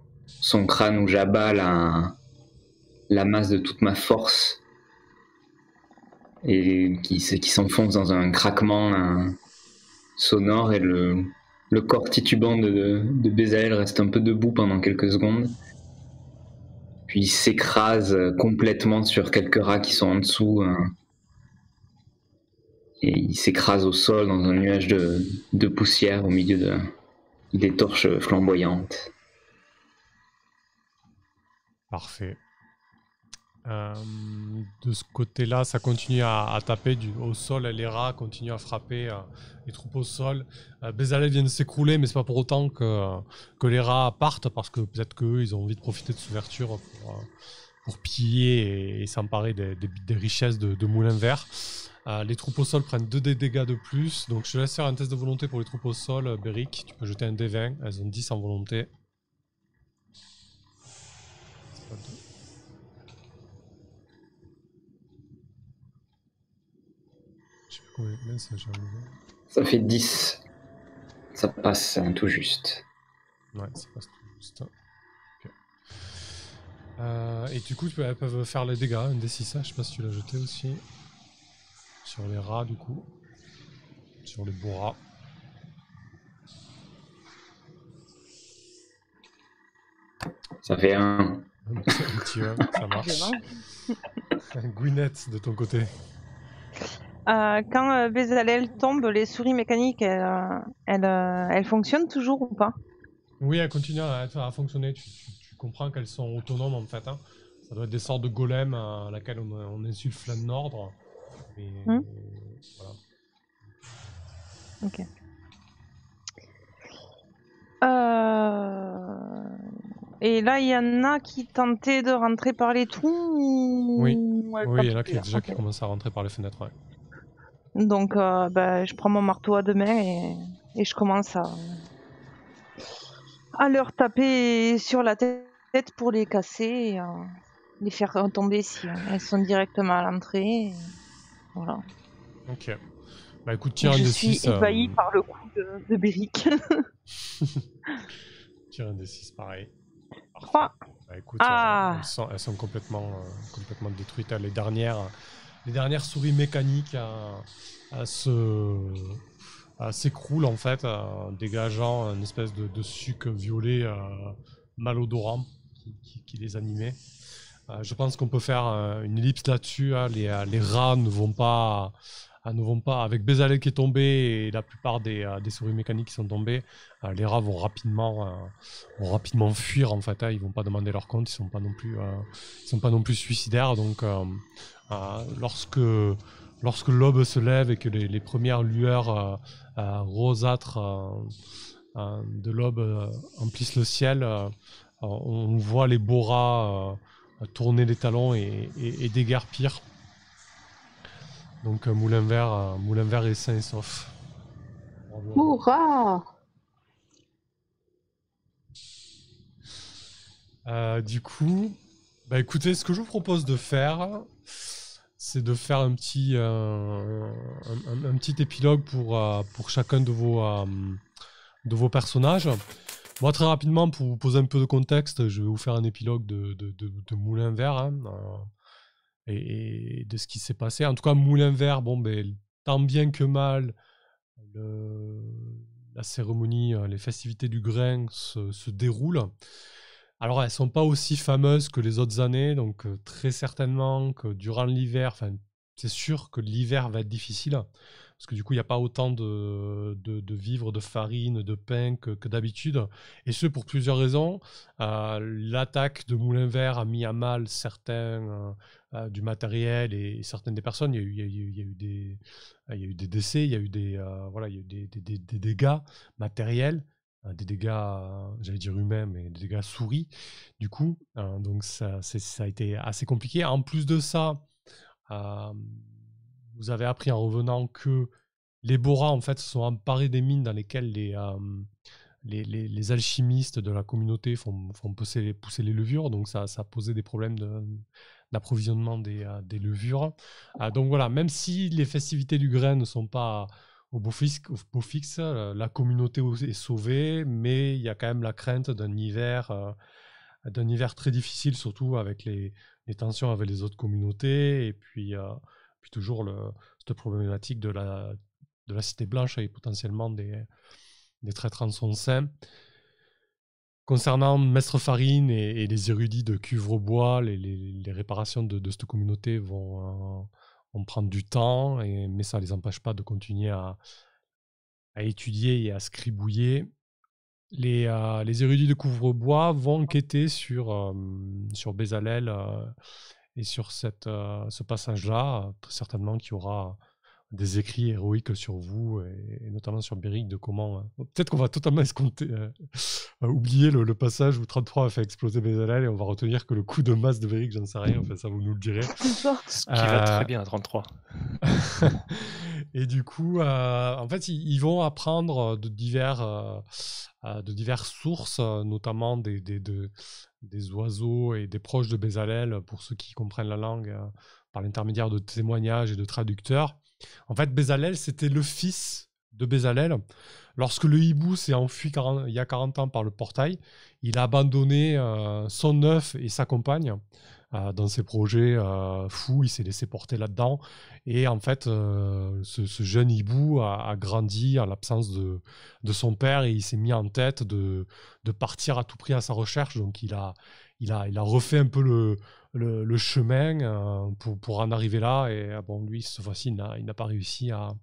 crâne où j'abats la masse de toute ma force. Et qui s'enfonce dans un craquement sonore, et le corps titubant de Bezalel reste un peu debout pendant quelques secondes. puis il s'écrase complètement sur quelques rats qui sont en dessous. Et il s'écrase au sol dans un nuage de poussière au milieu des torches flamboyantes. Parfait. De ce côté-là, ça continue à taper au sol. Les rats continuent à frapper les troupes au sol. Bézalel vient de s'écrouler, mais c'est pas pour autant que les rats partent, parce que peut-être qu'eux, ils ont envie de profiter de cette ouverture pour piller et s'emparer des richesses de Moulin Vert. Les troupes au sol prennent 2 dégâts de plus, donc je te laisse faire un test de volonté pour les troupes au sol. Beric, tu peux jeter un D20, elles ont 10 en volonté. C'est pas deux. Je sais plus combien ça j'ai enlevé. Ça fait 10. Ça passe tout juste. Ouais, ça passe tout juste. Ok. Et du coup, elles peuvent faire les dégâts, un D6, je sais pas si tu l'as jeté aussi. Sur les rats, du coup. Sur les beaux rats. Ça fait un. Un petit 1, ça marche. Gwyneth, de ton côté. Quand Bézalel tombe, les souris mécaniques, elles fonctionnent toujours ou pas? Oui, elles continuent à fonctionner. Tu comprends qu'elles sont autonomes en fait. Hein. Ça doit être des sortes de golems à laquelle on insuffle un ordre. Mais voilà. Ok. Et là, il y en a qui tentaient de rentrer par les trous. Oui, ou elles il y en a tentent qui plus, déjà ok. qui commencent à rentrer par les fenêtres. Ouais. Donc, je prends mon marteau à 2 mains et je commence à leur taper sur la tête pour les casser et les faire retomber si elles sont directement à l'entrée. Et voilà. Ok. Bah écoute, Et tire un je D6. suis ébahie par le coup de Béric. Tire un D6, pareil. 3. Bah écoute, Ah. elles sont complètement détruites. Les dernières souris mécaniques s'écroulent en fait, dégageant une espèce de suc violet malodorant qui les animait. Je pense qu'on peut faire une ellipse là-dessus. Hein. Les rats ne vont pas, avec Bézalel qui est tombé et la plupart des souris mécaniques qui sont tombées. Les rats vont rapidement fuir en fait. Hein. Ils vont pas demander leur compte. Ils sont pas non plus suicidaires. Donc lorsque l'aube se lève et que les premières lueurs rosâtres de l'aube emplissent le ciel, on voit les beaux rats tourner les talons et déguerpir. Donc Moulin Vert est sain et sauf. Bravo. Hurrah! Du coup, bah écoutez, ce que je vous propose de faire, c'est de faire un petit épilogue pour chacun de vos personnages. Moi, très rapidement, pour vous poser un peu de contexte, je vais vous faire un épilogue de Moulin Vert hein, et de ce qui s'est passé. En tout cas, Moulin Vert, tant bien que mal, la cérémonie, les festivités du grain se déroulent. Alors, elles ne sont pas aussi fameuses que les autres années, donc très certainement que durant l'hiver, c'est sûr que l'hiver va être difficile, parce que du coup, il n'y a pas autant de vivres, de farine, de pain que d'habitude, et ce pour plusieurs raisons. L'attaque de Moulin Vert a mis à mal certains du matériel et certaines des personnes. Il y a eu des décès, il y a eu des dégâts matériels. Des dégâts, j'allais dire humains, mais des dégâts souris, du coup. Donc ça a été assez compliqué. En plus de ça, vous avez appris en revenant que les Boras, en fait, se sont emparés des mines dans lesquelles les alchimistes de la communauté font pousser les levures. Donc ça a posé des problèmes d'approvisionnement des levures. Donc voilà, même si les festivités du grain ne sont pas au beau fixe, la communauté est sauvée, mais il y a quand même la crainte d'un hiver très difficile, surtout avec les tensions avec les autres communautés, et puis toujours cette problématique de la Cité Blanche et potentiellement des traîtres en son sein. Concernant Mestre Farine et les érudits de Cuivre-Bois, les réparations de cette communauté vont prendre du temps, mais ça ne les empêche pas de continuer à étudier et à scribouiller. Les érudits de Couvre-Bois vont enquêter sur Bézalel et sur ce passage-là. Très certainement qu'il y aura des écrits héroïques sur vous, et notamment sur Béric, de comment... peut-être qu'on va totalement oublier le passage où 33 a fait exploser Bézalel, et on va retenir que le coup de masse de Béric, j'en sais rien, enfin, ça vous nous le direz. Ce qui va très bien à 33. Et du coup, en fait, ils vont apprendre de diverses sources, notamment des oiseaux et des proches de Bézalel, pour ceux qui comprennent la langue, par l'intermédiaire de témoignages et de traducteurs. En fait, Bézalel, c'était le fils de Bézalel. Lorsque le hibou s'est enfui il y a 40 ans par le portail, il a abandonné son œuf et sa compagne dans ses projets fous. Il s'est laissé porter là-dedans. Et en fait, ce jeune hibou a grandi en l'absence de son père, et il s'est mis en tête de partir à tout prix à sa recherche. Donc il a refait un peu le chemin pour en arriver là. Et bon, lui, cette fois-ci, il n'a pas réussi à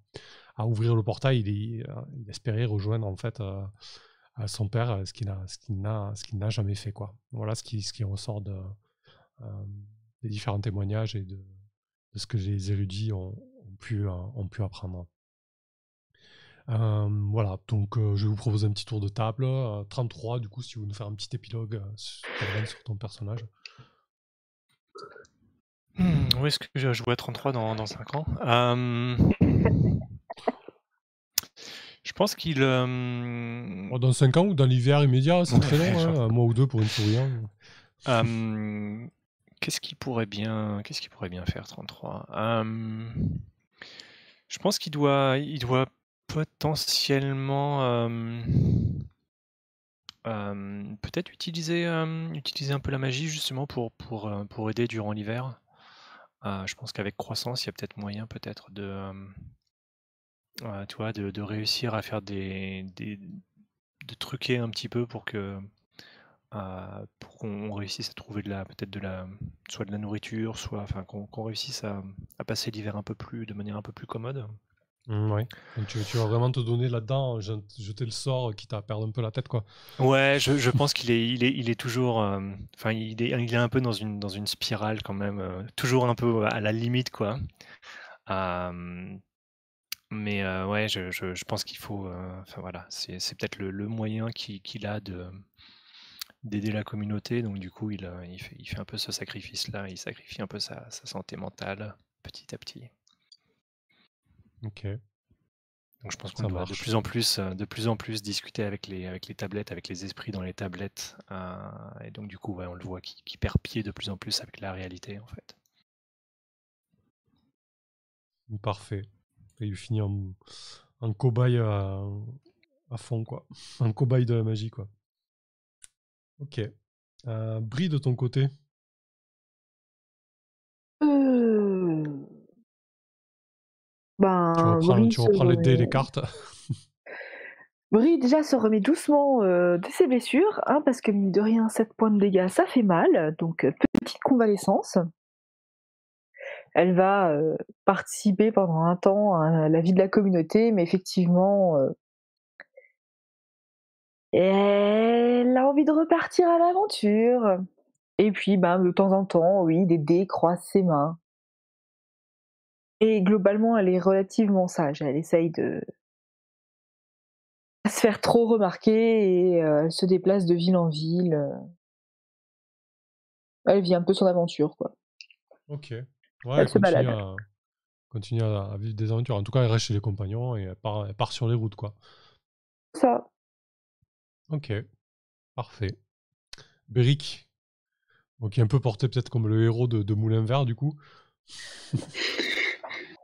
ouvrir le portail. Il espérait rejoindre en fait son père, ce qu'il n'a jamais fait, quoi. Voilà ce qui ressort des différents témoignages et de ce que les érudits ont pu apprendre. Voilà, donc je vais vous proposer un petit tour de table. 33, du coup, si vous nous faire un petit épilogue sur ton personnage. Où est-ce que je jouais à 33 dans 5 ans? Je pense qu'il... Dans 5 ans ou dans l'hiver immédiat, c'est très long, hein, un mois ou deux pour une souris. Qu'est-ce qu'il pourrait bien faire, 33? Je pense qu'il doit potentiellement peut-être utiliser un peu la magie, justement, pour aider durant l'hiver. Je pense qu'avec croissance, il y a peut-être moyen de réussir à faire de truquer un petit peu pour qu'on réussisse à trouver soit de la nourriture, soit qu'on réussisse à passer l'hiver de manière un peu plus commode. Ouais. Donc tu vas vraiment te donner là-dedans, jeter le sort, quitte à perdre un peu la tête, quoi. Ouais, je pense qu'il est toujours, il est un peu dans une spirale quand même, toujours un peu à la limite, quoi. Mais ouais, je pense qu'il faut, voilà, c'est peut-être le moyen qu'il a d'aider la communauté. Donc du coup, il fait un peu ce sacrifice-là, il sacrifie un peu sa santé mentale petit à petit. Ok. Donc je pense qu'on doit de plus en plus discuter avec les tablettes, avec les esprits dans les tablettes. Et donc du coup, ouais, on le voit qui perd pied de plus en plus avec la réalité, en fait. Parfait. Et il finit en cobaye à fond, quoi. Un cobaye de la magie, quoi. Ok. Brie, de ton côté? Tu reprends les dés et les cartes. Brie déjà se remet doucement de ses blessures, hein, parce que mine de rien, 7 points de dégâts, ça fait mal, donc petite convalescence. Elle va participer pendant un temps à la vie de la communauté, mais effectivement, elle a envie de repartir à l'aventure. Et puis, de temps en temps, oui, des dés croisent ses mains. Et globalement, elle est relativement sage. Elle essaye de pas se faire trop remarquer, et elle se déplace de ville en ville. Elle vit un peu son aventure, quoi. Ok. Ouais, Elle se balade. Continue à vivre des aventures. En tout cas, elle reste chez les compagnons et elle part sur les routes, quoi. Ça. Ok. Parfait. Béric, qui est un peu porté peut-être comme le héros de Moulin Vert, du coup.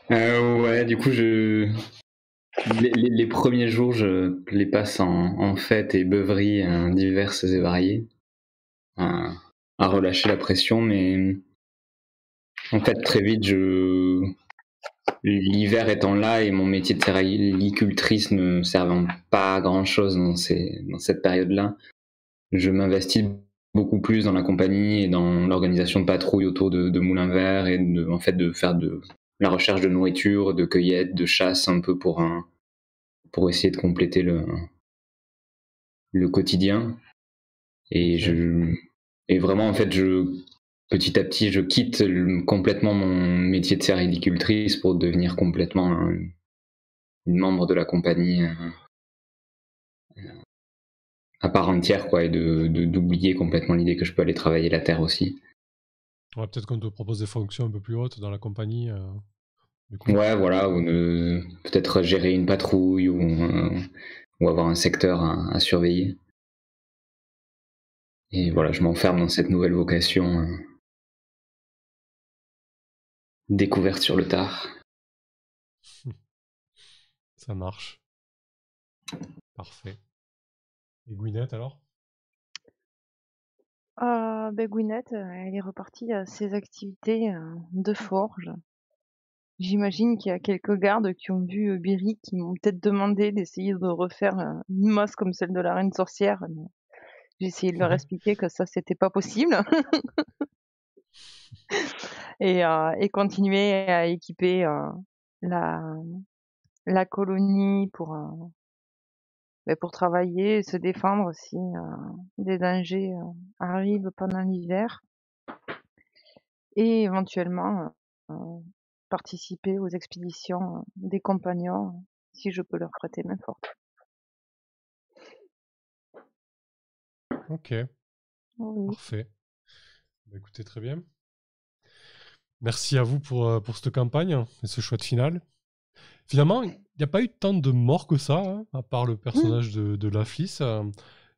Ouais, du coup, les premiers jours, je les passe en fêtes et beuveries diverses et variées, à relâcher la pression, mais en fait, très vite, l'hiver étant là et mon métier de séricultrice ne servant pas à grand chose dans cette période-là, je m'investis beaucoup plus dans la compagnie et dans l'organisation de patrouilles autour de Moulin Vert et en fait de faire de la recherche de nourriture, de cueillette, de chasse un peu pour essayer de compléter le quotidien. Et et vraiment en fait petit à petit je quitte complètement mon métier de séricultrice pour devenir complètement une membre de la compagnie à part entière, quoi, et d'oublier complètement l'idée que je peux aller travailler la terre aussi. Ouais, peut-être qu'on te propose des fonctions un peu plus hautes dans la compagnie. Du coup. Ouais, voilà, ou peut-être gérer une patrouille ou avoir un secteur à surveiller. Et voilà, je m'enferme dans cette nouvelle vocation découverte sur le tard. Ça marche. Parfait. Et Gwyneth alors? Gwyneth, elle est repartie à ses activités de forge. J'imagine qu'il y a quelques gardes qui ont vu Berry, qui m'ont peut-être demandé d'essayer de refaire une masse comme celle de la reine sorcière. Mais j'ai essayé de leur expliquer que ça, c'était pas possible. Et continuer à équiper la colonie pour travailler et se défendre si des dangers arrivent pendant l'hiver. Et éventuellement participer aux expéditions des compagnons si je peux leur prêter main forte. Ok, Oui. parfait. Bah, écoutez, très bien. Merci à vous pour cette campagne et ce chouette final. Finalement, il n'y a pas eu tant de morts que ça, hein, à part le personnage de Laflis.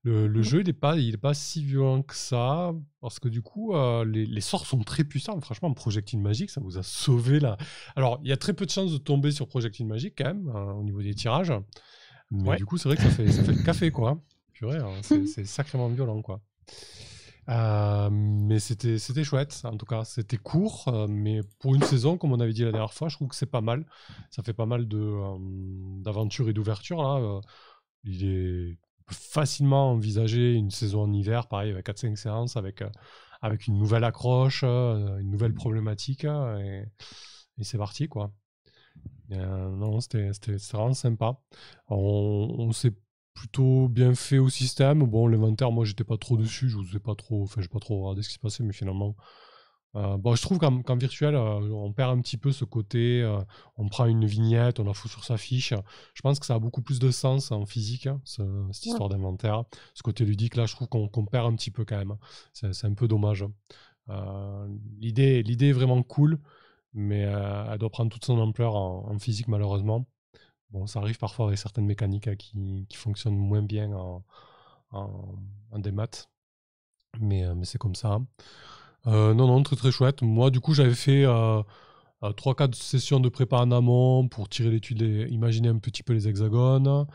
Le jeu, il est pas si violent que ça, parce que du coup, les sorts sont très puissants. Franchement, projectile magique, ça vous a sauvé là. Alors, il y a très peu de chances de tomber sur projectile magique quand même, au niveau des tirages. Mais Ouais. du coup, c'est vrai que ça fait le café, quoi. Purée, hein, c'est sacrément violent, quoi. Mais c'était chouette, en tout cas. C'était court, mais pour une saison, comme on avait dit la dernière fois, je trouve que c'est pas mal. Ça fait pas mal d'aventures et d'ouverture, là. Il peut facilement envisager une saison en hiver, pareil, avec 4-5 séances, avec une nouvelle accroche, une nouvelle problématique, et c'est parti, quoi. Non, c'était vraiment sympa. On s'est plutôt bien fait au système. Bon, l'inventaire, moi, j'étais pas trop dessus. Je n'ai pas trop, enfin, j'ai pas trop regardé ce qui se passait, mais finalement, bon, je trouve qu'en virtuel, on perd un petit peu ce côté. On prend une vignette, on la fout sur sa fiche. Je pense que ça a beaucoup plus de sens en physique, hein, cette histoire d'inventaire. Ce côté ludique, là, je trouve qu'on perd un petit peu quand même. C'est un peu dommage. L'idée est vraiment cool, mais elle doit prendre toute son ampleur en physique, malheureusement. Bon, ça arrive parfois avec certaines mécaniques qui fonctionnent moins bien en démat, mais c'est comme ça. Non, très très chouette. Moi, du coup, j'avais fait 3-4 sessions de prépa en amont pour tirer l'étude, imaginer un petit peu les hexagones,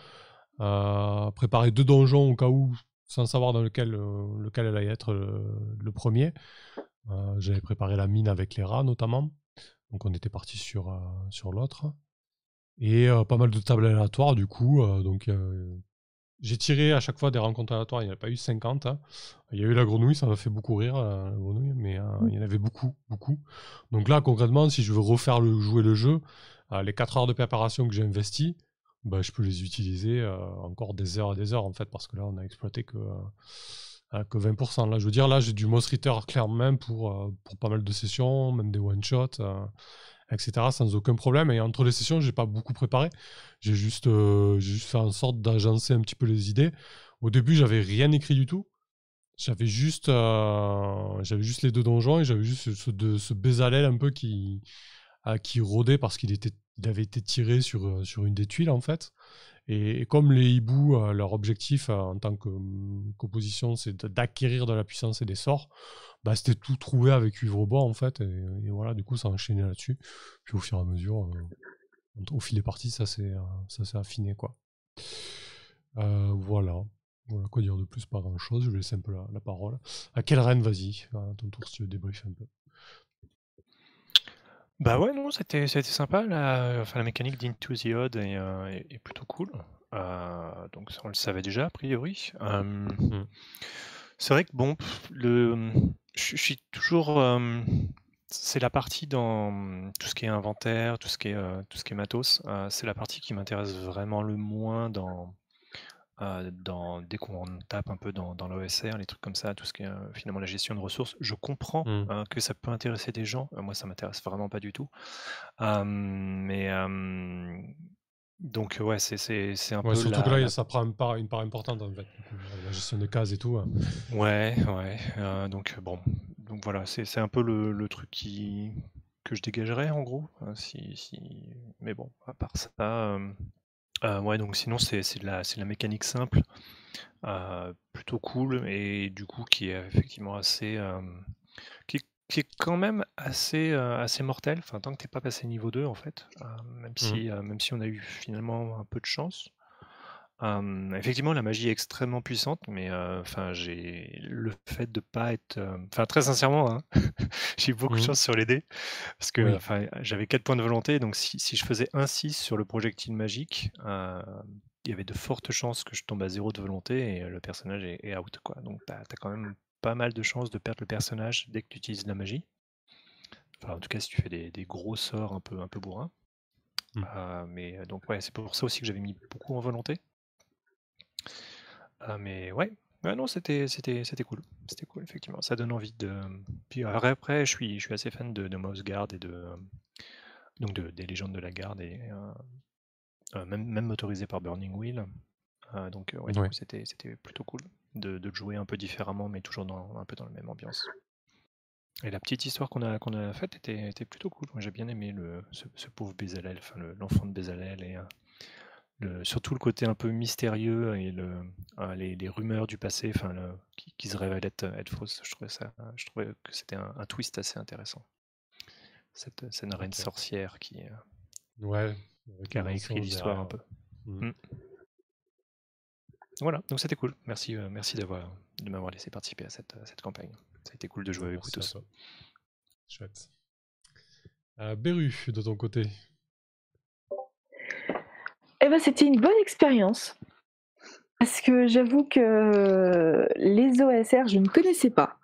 préparer 2 donjons au cas où, sans savoir dans lequel allait être le premier. J'avais préparé la mine avec les rats, notamment. Donc, on était parti sur l'autre. Et pas mal de tables aléatoires, du coup. Donc, j'ai tiré à chaque fois des rencontres aléatoires. Il n'y en a pas eu 50. Hein. Il y a eu la grenouille, ça m'a fait beaucoup rire, la grenouille, mais il y en avait beaucoup, beaucoup. Donc là, concrètement, si je veux jouer le jeu, les 4 heures de préparation que j'ai investies, bah, je peux les utiliser encore des heures et des heures, en fait, parce que là, on a exploité que 20%. Là, je veux dire, là, j'ai du Moss Ritter clairement pour pas mal de sessions, même des one-shots, etc., sans aucun problème. Et entre les sessions, j'ai pas beaucoup préparé. J'ai juste fait en sorte d'agencer un petit peu les idées. Au début, j'avais rien écrit du tout. J'avais juste les 2 donjons et j'avais juste ce Bézalel un peu qui rôdait parce qu'il avait été tiré sur une des tuiles, en fait. Et comme les hiboux, leur objectif en tant qu'opposition, c'est d'acquérir de la puissance et des sorts, bah, c'était tout trouvé avec cuivre bois, en fait. Et voilà, du coup, ça a enchaîné là-dessus. Puis au fur et à mesure, au fil des parties, ça s'est affiné, quoi. Voilà. Voilà, quoi dire de plus, pas grand-chose. Je vais laisser un peu la parole. À quelle reine, vas-y, à ton tour, si tu veux débriefer un peu. Bah ouais, non, c'était sympa. La mécanique d'Into the Odd est plutôt cool. Donc ça, on le savait déjà, a priori. Mm. C'est vrai que bon, je suis toujours. C'est la partie dans tout ce qui est inventaire, tout ce qui est matos. C'est la partie qui m'intéresse vraiment le moins dès qu'on tape un peu dans l'OSR, les trucs comme ça, tout ce qui est finalement la gestion de ressources. Je comprends Mm. que ça peut intéresser des gens. Moi, ça m'intéresse vraiment pas du tout. Mais donc ouais, c'est un Ouais, peu surtout que là, ça prend une part importante, en fait, du coup, la gestion des cases et tout. Ouais, donc bon, donc voilà, c'est un peu le truc que je dégagerais en gros, mais bon, à part ça, ouais, donc sinon c'est de la mécanique simple, plutôt cool et du coup qui est effectivement qui est quand même assez mortel, enfin tant que t'es pas passé niveau 2 en fait, même si on a eu finalement un peu de chance. Effectivement, la magie est extrêmement puissante, mais enfin, j'ai le fait de pas être, enfin, très sincèrement, hein, j'ai eu beaucoup de Mm. chance sur les dés parce que, Oui. enfin, j'avais 4 points de volonté, donc si je faisais un 6 sur le projectile magique, il y avait de fortes chances que je tombe à 0 de volonté et le personnage est out, quoi. Donc tu as quand même pas mal de chances de perdre le personnage dès que tu utilises de la magie. Enfin, en tout cas, si tu fais des gros sorts un peu bourrins. Mais donc ouais, c'est pour ça aussi que j'avais mis beaucoup en volonté. Mais ouais, non, c'était cool. C'était cool, effectivement. Ça donne envie de. Puis après, je suis assez fan de Mouse Guard et donc des légendes de la garde et même motorisé par Burning Wheel. Donc ouais, du Ouais. coup, c'était plutôt cool de jouer un peu différemment, mais toujours un peu dans la même ambiance. Et la petite histoire qu'on a faite était plutôt cool. Moi, j'ai bien aimé ce pauvre Bezalel, enfin l'enfant de Bezalel et surtout le côté un peu mystérieux et les rumeurs du passé, enfin, qui se révèlent être fausses. Je trouvais que c'était un twist assez intéressant. Cette reine Ok. sorcière Ouais, avec qui a le réécrit mensonge l'histoire un derrière. peu. Mm. Voilà, donc c'était cool. Merci de m'avoir laissé participer à cette campagne. Ça a été cool de jouer avec vous Merci à tous. toi. Chouette. Beru, de ton côté. Eh ben, c'était une bonne expérience. Parce que j'avoue que les OSR, je ne connaissais pas.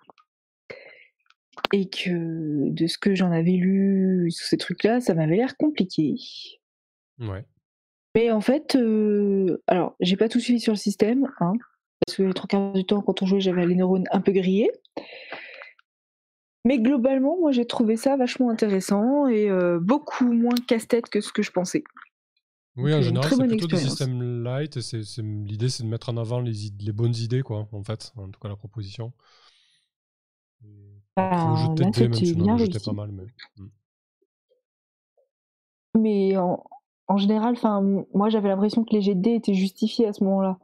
Et que de ce que j'en avais lu sur ces trucs-là, ça m'avait l'air compliqué. Ouais. Mais en fait, alors, j'ai pas tout suivi sur le système, hein, parce que les 3/4 du temps, quand on jouait, j'avais les neurones un peu grillés. Mais globalement, moi, j'ai trouvé ça vachement intéressant et beaucoup moins casse-tête que ce que je pensais. Oui, Donc, en une général, très c'est bonne plutôt des expérience. systèmes light. Et l'idée, c'est de mettre en avant les bonnes idées, quoi, en fait. En tout cas, la proposition. Après, vous jetez Là, de dés, même c'était si on en bien a jeté pas réussi. mal. Mais en général, moi, j'avais l'impression que les jets de dés étaient justifiés à ce moment-là.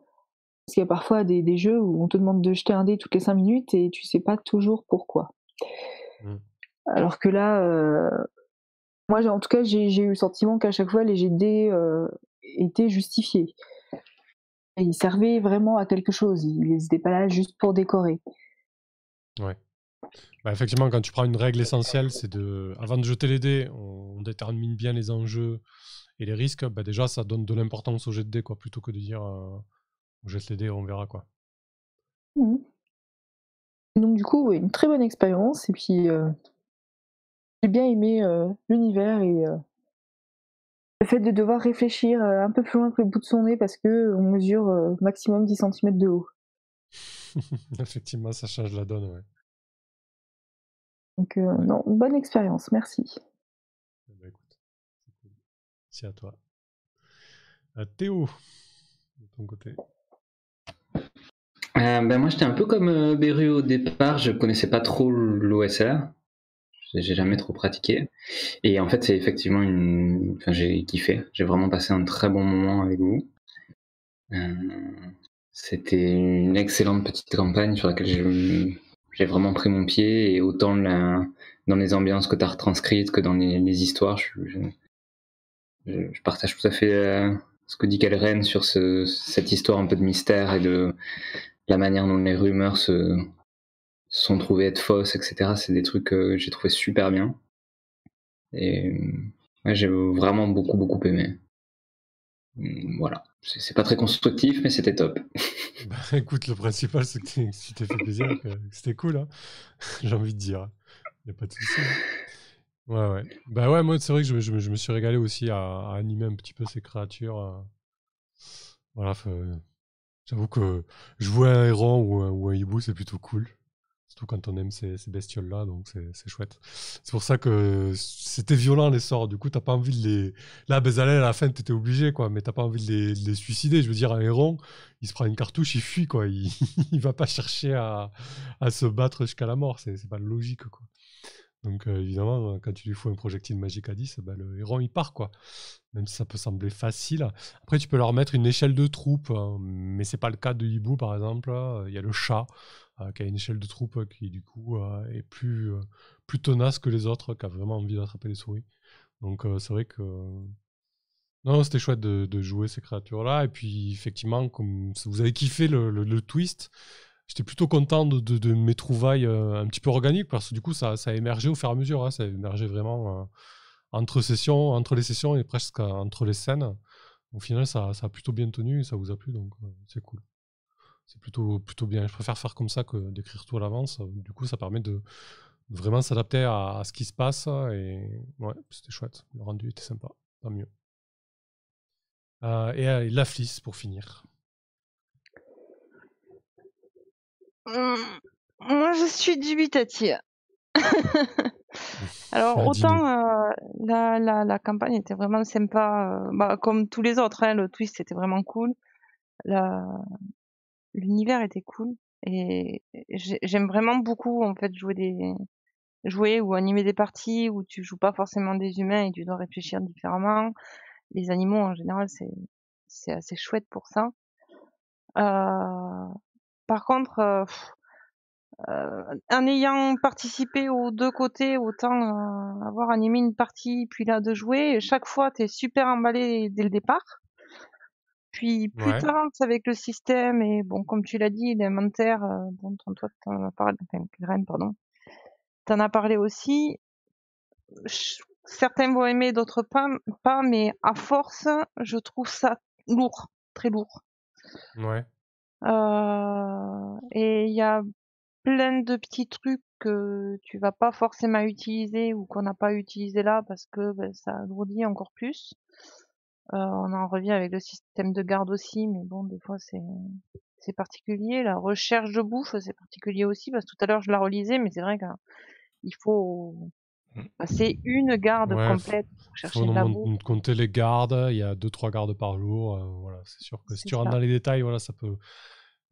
Parce qu'il y a parfois des jeux où on te demande de jeter un dé toutes les 5 minutes et tu sais pas toujours pourquoi. Mm. Alors que là, moi, en tout cas, j'ai eu le sentiment qu'à chaque fois, les jets de dés étaient justifiés. Et ils servaient vraiment à quelque chose. Ils n'étaient pas là juste pour décorer. Ouais. Bah, effectivement, quand tu prends une règle essentielle, avant de jeter les dés, on détermine bien les enjeux et les risques. Bah, déjà, ça donne de l'importance au jet de dés, quoi, plutôt que de dire on jette les dés, on verra, quoi. Mmh. Donc du coup, ouais, une très bonne expérience. Et puis, j'ai bien aimé l'univers et le fait de devoir réfléchir un peu plus loin que le bout de son nez parce que on mesure maximum 10 cm de haut. Effectivement, ça change la donne, ouais. Donc non, bonne expérience, merci. Bah, écoute, c'est cool. Merci à toi. Théo, de ton côté. Ben moi j'étais un peu comme Beru au départ, je connaissais pas trop l'OSR, j'ai jamais trop pratiqué. Et en fait c'est effectivement enfin, j'ai kiffé, j'ai vraiment passé un très bon moment avec vous. C'était une excellente petite campagne sur laquelle j'ai vraiment pris mon pied, et autant dans les ambiances que tu as retranscrites que dans les histoires, je partage tout à fait ce que dit Kalren sur cette histoire un peu de mystère et de la manière dont les rumeurs se sont trouvées être fausses, etc. C'est des trucs que j'ai trouvé super bien. Et ouais, j'ai vraiment beaucoup aimé. Voilà, c'est pas très constructif, mais c'était top. Bah, écoute, le principal, c'est que tu t'es fait plaisir, que c'était cool, hein. J'ai envie de dire. Il n'y a pas de souci, hein. Ouais. Bah ouais, moi, c'est vrai que je me suis régalé aussi à animer un petit peu ces créatures. Voilà, j'avoue que jouer un héron ou un hibou, c'est plutôt cool. Surtout quand on aime ces bestioles-là, donc c'est chouette. C'est pour ça que c'était violent les sorts. Du coup, t'as pas envie de les. Là, Bezalel, à la fin, t'étais obligé, quoi, mais t'as pas envie de les suicider. Je veux dire, un héron, il se prend une cartouche, il fuit, quoi. Il va pas chercher à se battre jusqu'à la mort. C'est pas logique, quoi. Donc, évidemment, quand tu lui fous un projectile magique à 10, bah, le héron, il part, quoi. Même si ça peut sembler facile. Après, tu peux leur mettre une échelle de troupe, hein, mais c'est pas le cas de hibou, par exemple. Il y a le chat qui a une échelle de troupe qui, du coup, est plus tenace que les autres, qui a vraiment envie d'attraper les souris. Donc, c'est vrai que... Non, c'était chouette de jouer ces créatures-là. Et puis, effectivement, comme vous avez kiffé le twist, j'étais plutôt content de mes trouvailles un petit peu organiques, parce que du coup, ça a émergé au fur et à mesure. Hein, ça a émergé vraiment entre les sessions et presque entre les scènes. Au final, ça a plutôt bien tenu et ça vous a plu, donc c'est cool. C'est plutôt bien. Je préfère faire comme ça que d'écrire tout à l'avance. Du coup, ça permet de vraiment s'adapter à ce qui se passe. Et ouais, c'était chouette. Le rendu était sympa. Tant mieux. Et la flisse pour finir. Moi, je suis dubitative. Alors, autant la campagne était vraiment sympa, comme tous les autres, hein, le twist était vraiment cool. L'univers était cool. Et j'aime vraiment beaucoup, en fait, jouer ou animer des parties où tu joues pas forcément des humains et tu dois réfléchir différemment. Les animaux, en général, c'est assez chouette pour ça. Par contre, en ayant participé aux deux côtés, autant avoir animé une partie, puis là de jouer, chaque fois t'es super emballé dès le départ. Puis plus Ouais. t'avances avec le système, et bon, comme tu l'as dit, l'inventaire, bon, toi t'en as parlé, enfin, Graine, pardon, t'en as parlé aussi. Certains vont aimer, d'autres pas, mais à force, je trouve ça lourd, très lourd. Ouais. Et il y a plein de petits trucs que tu vas pas forcément utiliser ou qu'on n'a pas utilisé là parce que ça alourdit encore plus. On en revient avec le système de garde aussi, mais bon, des fois c'est particulier. La recherche de bouffe, c'est particulier aussi, parce que tout à l'heure je la relisais, mais c'est vrai qu'il faut passer une garde Ouais, complète pour faut chercher de la bouffe. compter les gardes. Il y a 2-3 gardes par jour. Voilà, c'est sûr que si C'est tu rentres ça. dans les détails, voilà, ça peut.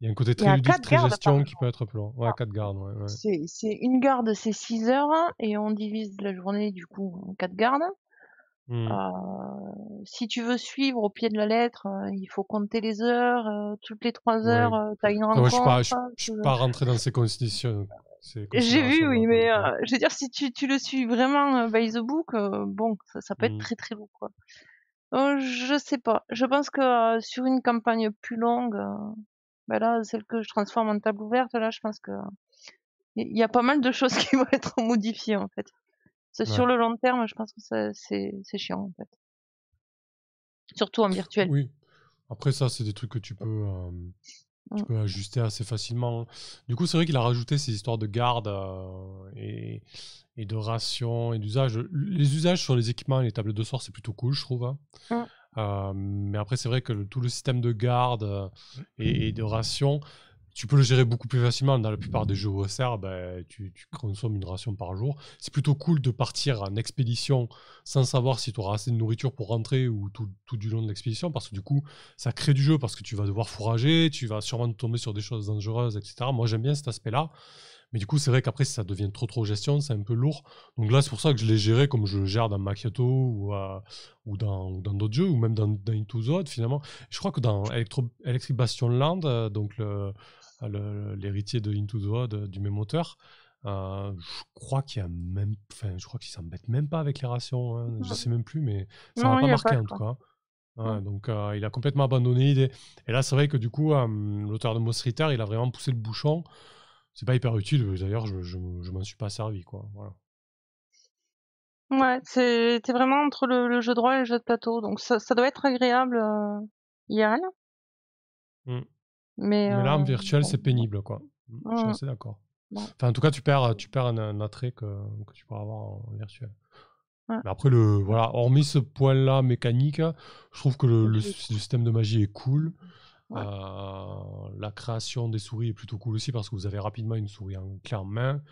Il y a un côté Il y très a ludique, 4 très gardes par gestion qui peut jour. être plus long. Ouais, 4 gardes, ouais. C'est une garde, c'est 6 heures, et on divise la journée du coup en 4 gardes. Si tu veux suivre au pied de la lettre, il faut compter les heures. Toutes les 3 heures, Ouais. tu as une Moi, je rencontre. suis pas rentré dans ces J'ai vu, considérations-là, oui, quoi, mais du coup. je veux dire, si tu le suis vraiment by the book, bon, ça peut être très très lourd, quoi. Je sais pas. Je pense que sur une campagne plus longue, là, celle que je transforme en table ouverte, là, je pense que il y a pas mal de choses qui vont être modifiées, en fait. Sur le long terme, je pense que c'est chiant, en fait. Surtout en virtuel. Oui. Après, ça, c'est des trucs que tu peux ajuster assez facilement. Du coup, c'est vrai qu'il a rajouté ces histoires de garde et de rations et d'usage. Les usages sur les équipements et les tables de sort, c'est plutôt cool, je trouve. Mais après, c'est vrai que tout le système de garde et de rations, tu peux le gérer beaucoup plus facilement. Dans la plupart des jeux OSR, tu consommes une ration par jour. C'est plutôt cool de partir en expédition sans savoir si tu auras assez de nourriture pour rentrer ou tout du long de l'expédition, parce que du coup, ça crée du jeu, parce que tu vas devoir fourrager, tu vas sûrement tomber sur des choses dangereuses, etc. Moi, j'aime bien cet aspect-là. Mais du coup, c'est vrai qu'après, si ça devient trop gestion, c'est un peu lourd. Donc là, c'est pour ça que je l'ai géré comme je le gère dans Macchiato ou dans d'autres jeux, ou même dans Into the Odd, finalement. Je crois que dans Electric Bastion Land, donc l'héritier de Into the Odd, du même auteur, je crois qu'il y a même, je crois qu'ils s'embêtent même pas avec les rations. Hein. Je sais même plus, mais ça m'a pas marqué en tout cas. Ouais, donc il a complètement abandonné l'idée. Et là, c'est vrai que du coup, l'auteur de Monster Eater, il a vraiment poussé le bouchon. C'est pas hyper utile, d'ailleurs, je m'en suis pas servi, quoi. Voilà. Ouais, t'es vraiment entre le jeu de rôle et le jeu de plateau, donc ça doit être agréable IRL, Mm. mais Mais là, en virtuel, bon, c'est pénible, quoi. Je suis mm, assez d'accord. bon, Enfin, en tout cas, tu perds un attrait que tu pourras avoir en virtuel. ouais. Mais après, voilà, hormis ce point-là mécanique, je trouve que le système de magie est cool. Ouais. La création des souris est plutôt cool aussi parce que vous avez rapidement une souris clé en main.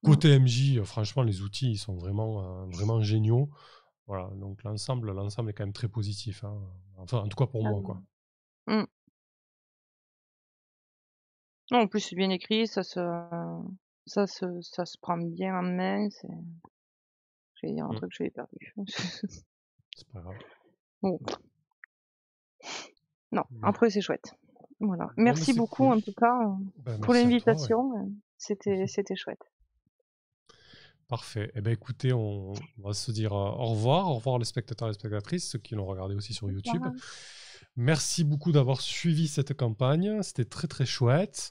Côté MJ, franchement, les outils ils sont vraiment géniaux. Voilà, donc l'ensemble est quand même très positif. Hein. Enfin, en tout cas pour moi, quoi. Mm. Non, en plus, c'est bien écrit, ça se prend bien en main. J'allais dire un truc, je l'ai perdu. C'est pas grave. Bon. Non, après, c'est chouette. Voilà. Bon, mais Merci c'est beaucoup, cool. en tout cas, Ben, pour merci à toi, ouais. l'invitation. C'était chouette. Parfait. Eh ben, écoutez, on va se dire au revoir. Au revoir les spectateurs et les spectatrices, ceux qui l'ont regardé aussi sur YouTube. Voilà. Merci beaucoup d'avoir suivi cette campagne. C'était très très chouette.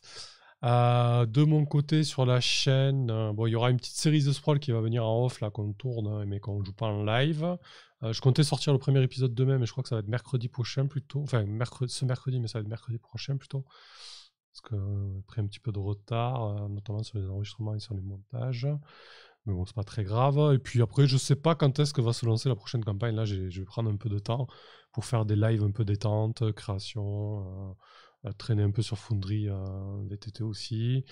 De mon côté, sur la chaîne, bon, il y aura une petite série de Sprawl qui va venir en off, là, qu'on tourne, mais qu'on ne joue pas en live. Je comptais sortir le premier épisode demain, mais je crois que ça va être mercredi prochain plutôt. Enfin, ce mercredi, mais ça va être mercredi prochain plutôt. Parce que j'ai pris un petit peu de retard, notamment sur les enregistrements et sur les montages. Mais bon, c'est pas très grave. Et puis après, je sais pas quand est-ce que va se lancer la prochaine campagne. Là, je vais prendre un peu de temps pour faire des lives un peu détente, création, traîner un peu sur Foundry VTT aussi.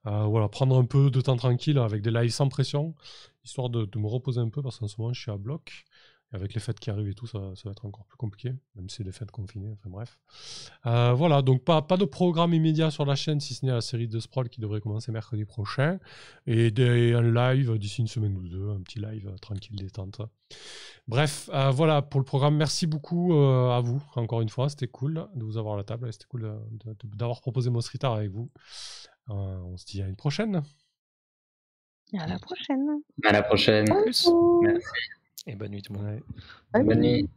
Voilà, prendre un peu de temps tranquille avec des lives sans pression, histoire de me reposer un peu parce qu'en ce moment, je suis à bloc. Et avec les fêtes qui arrivent et tout, ça va être encore plus compliqué, même si c'est des fêtes confinées, enfin bref. Voilà, donc pas de programme immédiat sur la chaîne, si ce n'est la série de Sprawl qui devrait commencer mercredi prochain. Et un live d'ici une semaine ou deux, un petit live tranquille, détente. Bref, voilà pour le programme. Merci beaucoup à vous, encore une fois. C'était cool de vous avoir à la table. C'était cool d'avoir proposé mon streetart avec vous. On se dit à une prochaine. À la prochaine. À la prochaine. Plus. Merci. Et bonne nuit tout le monde. Ouais. Bonne nuit.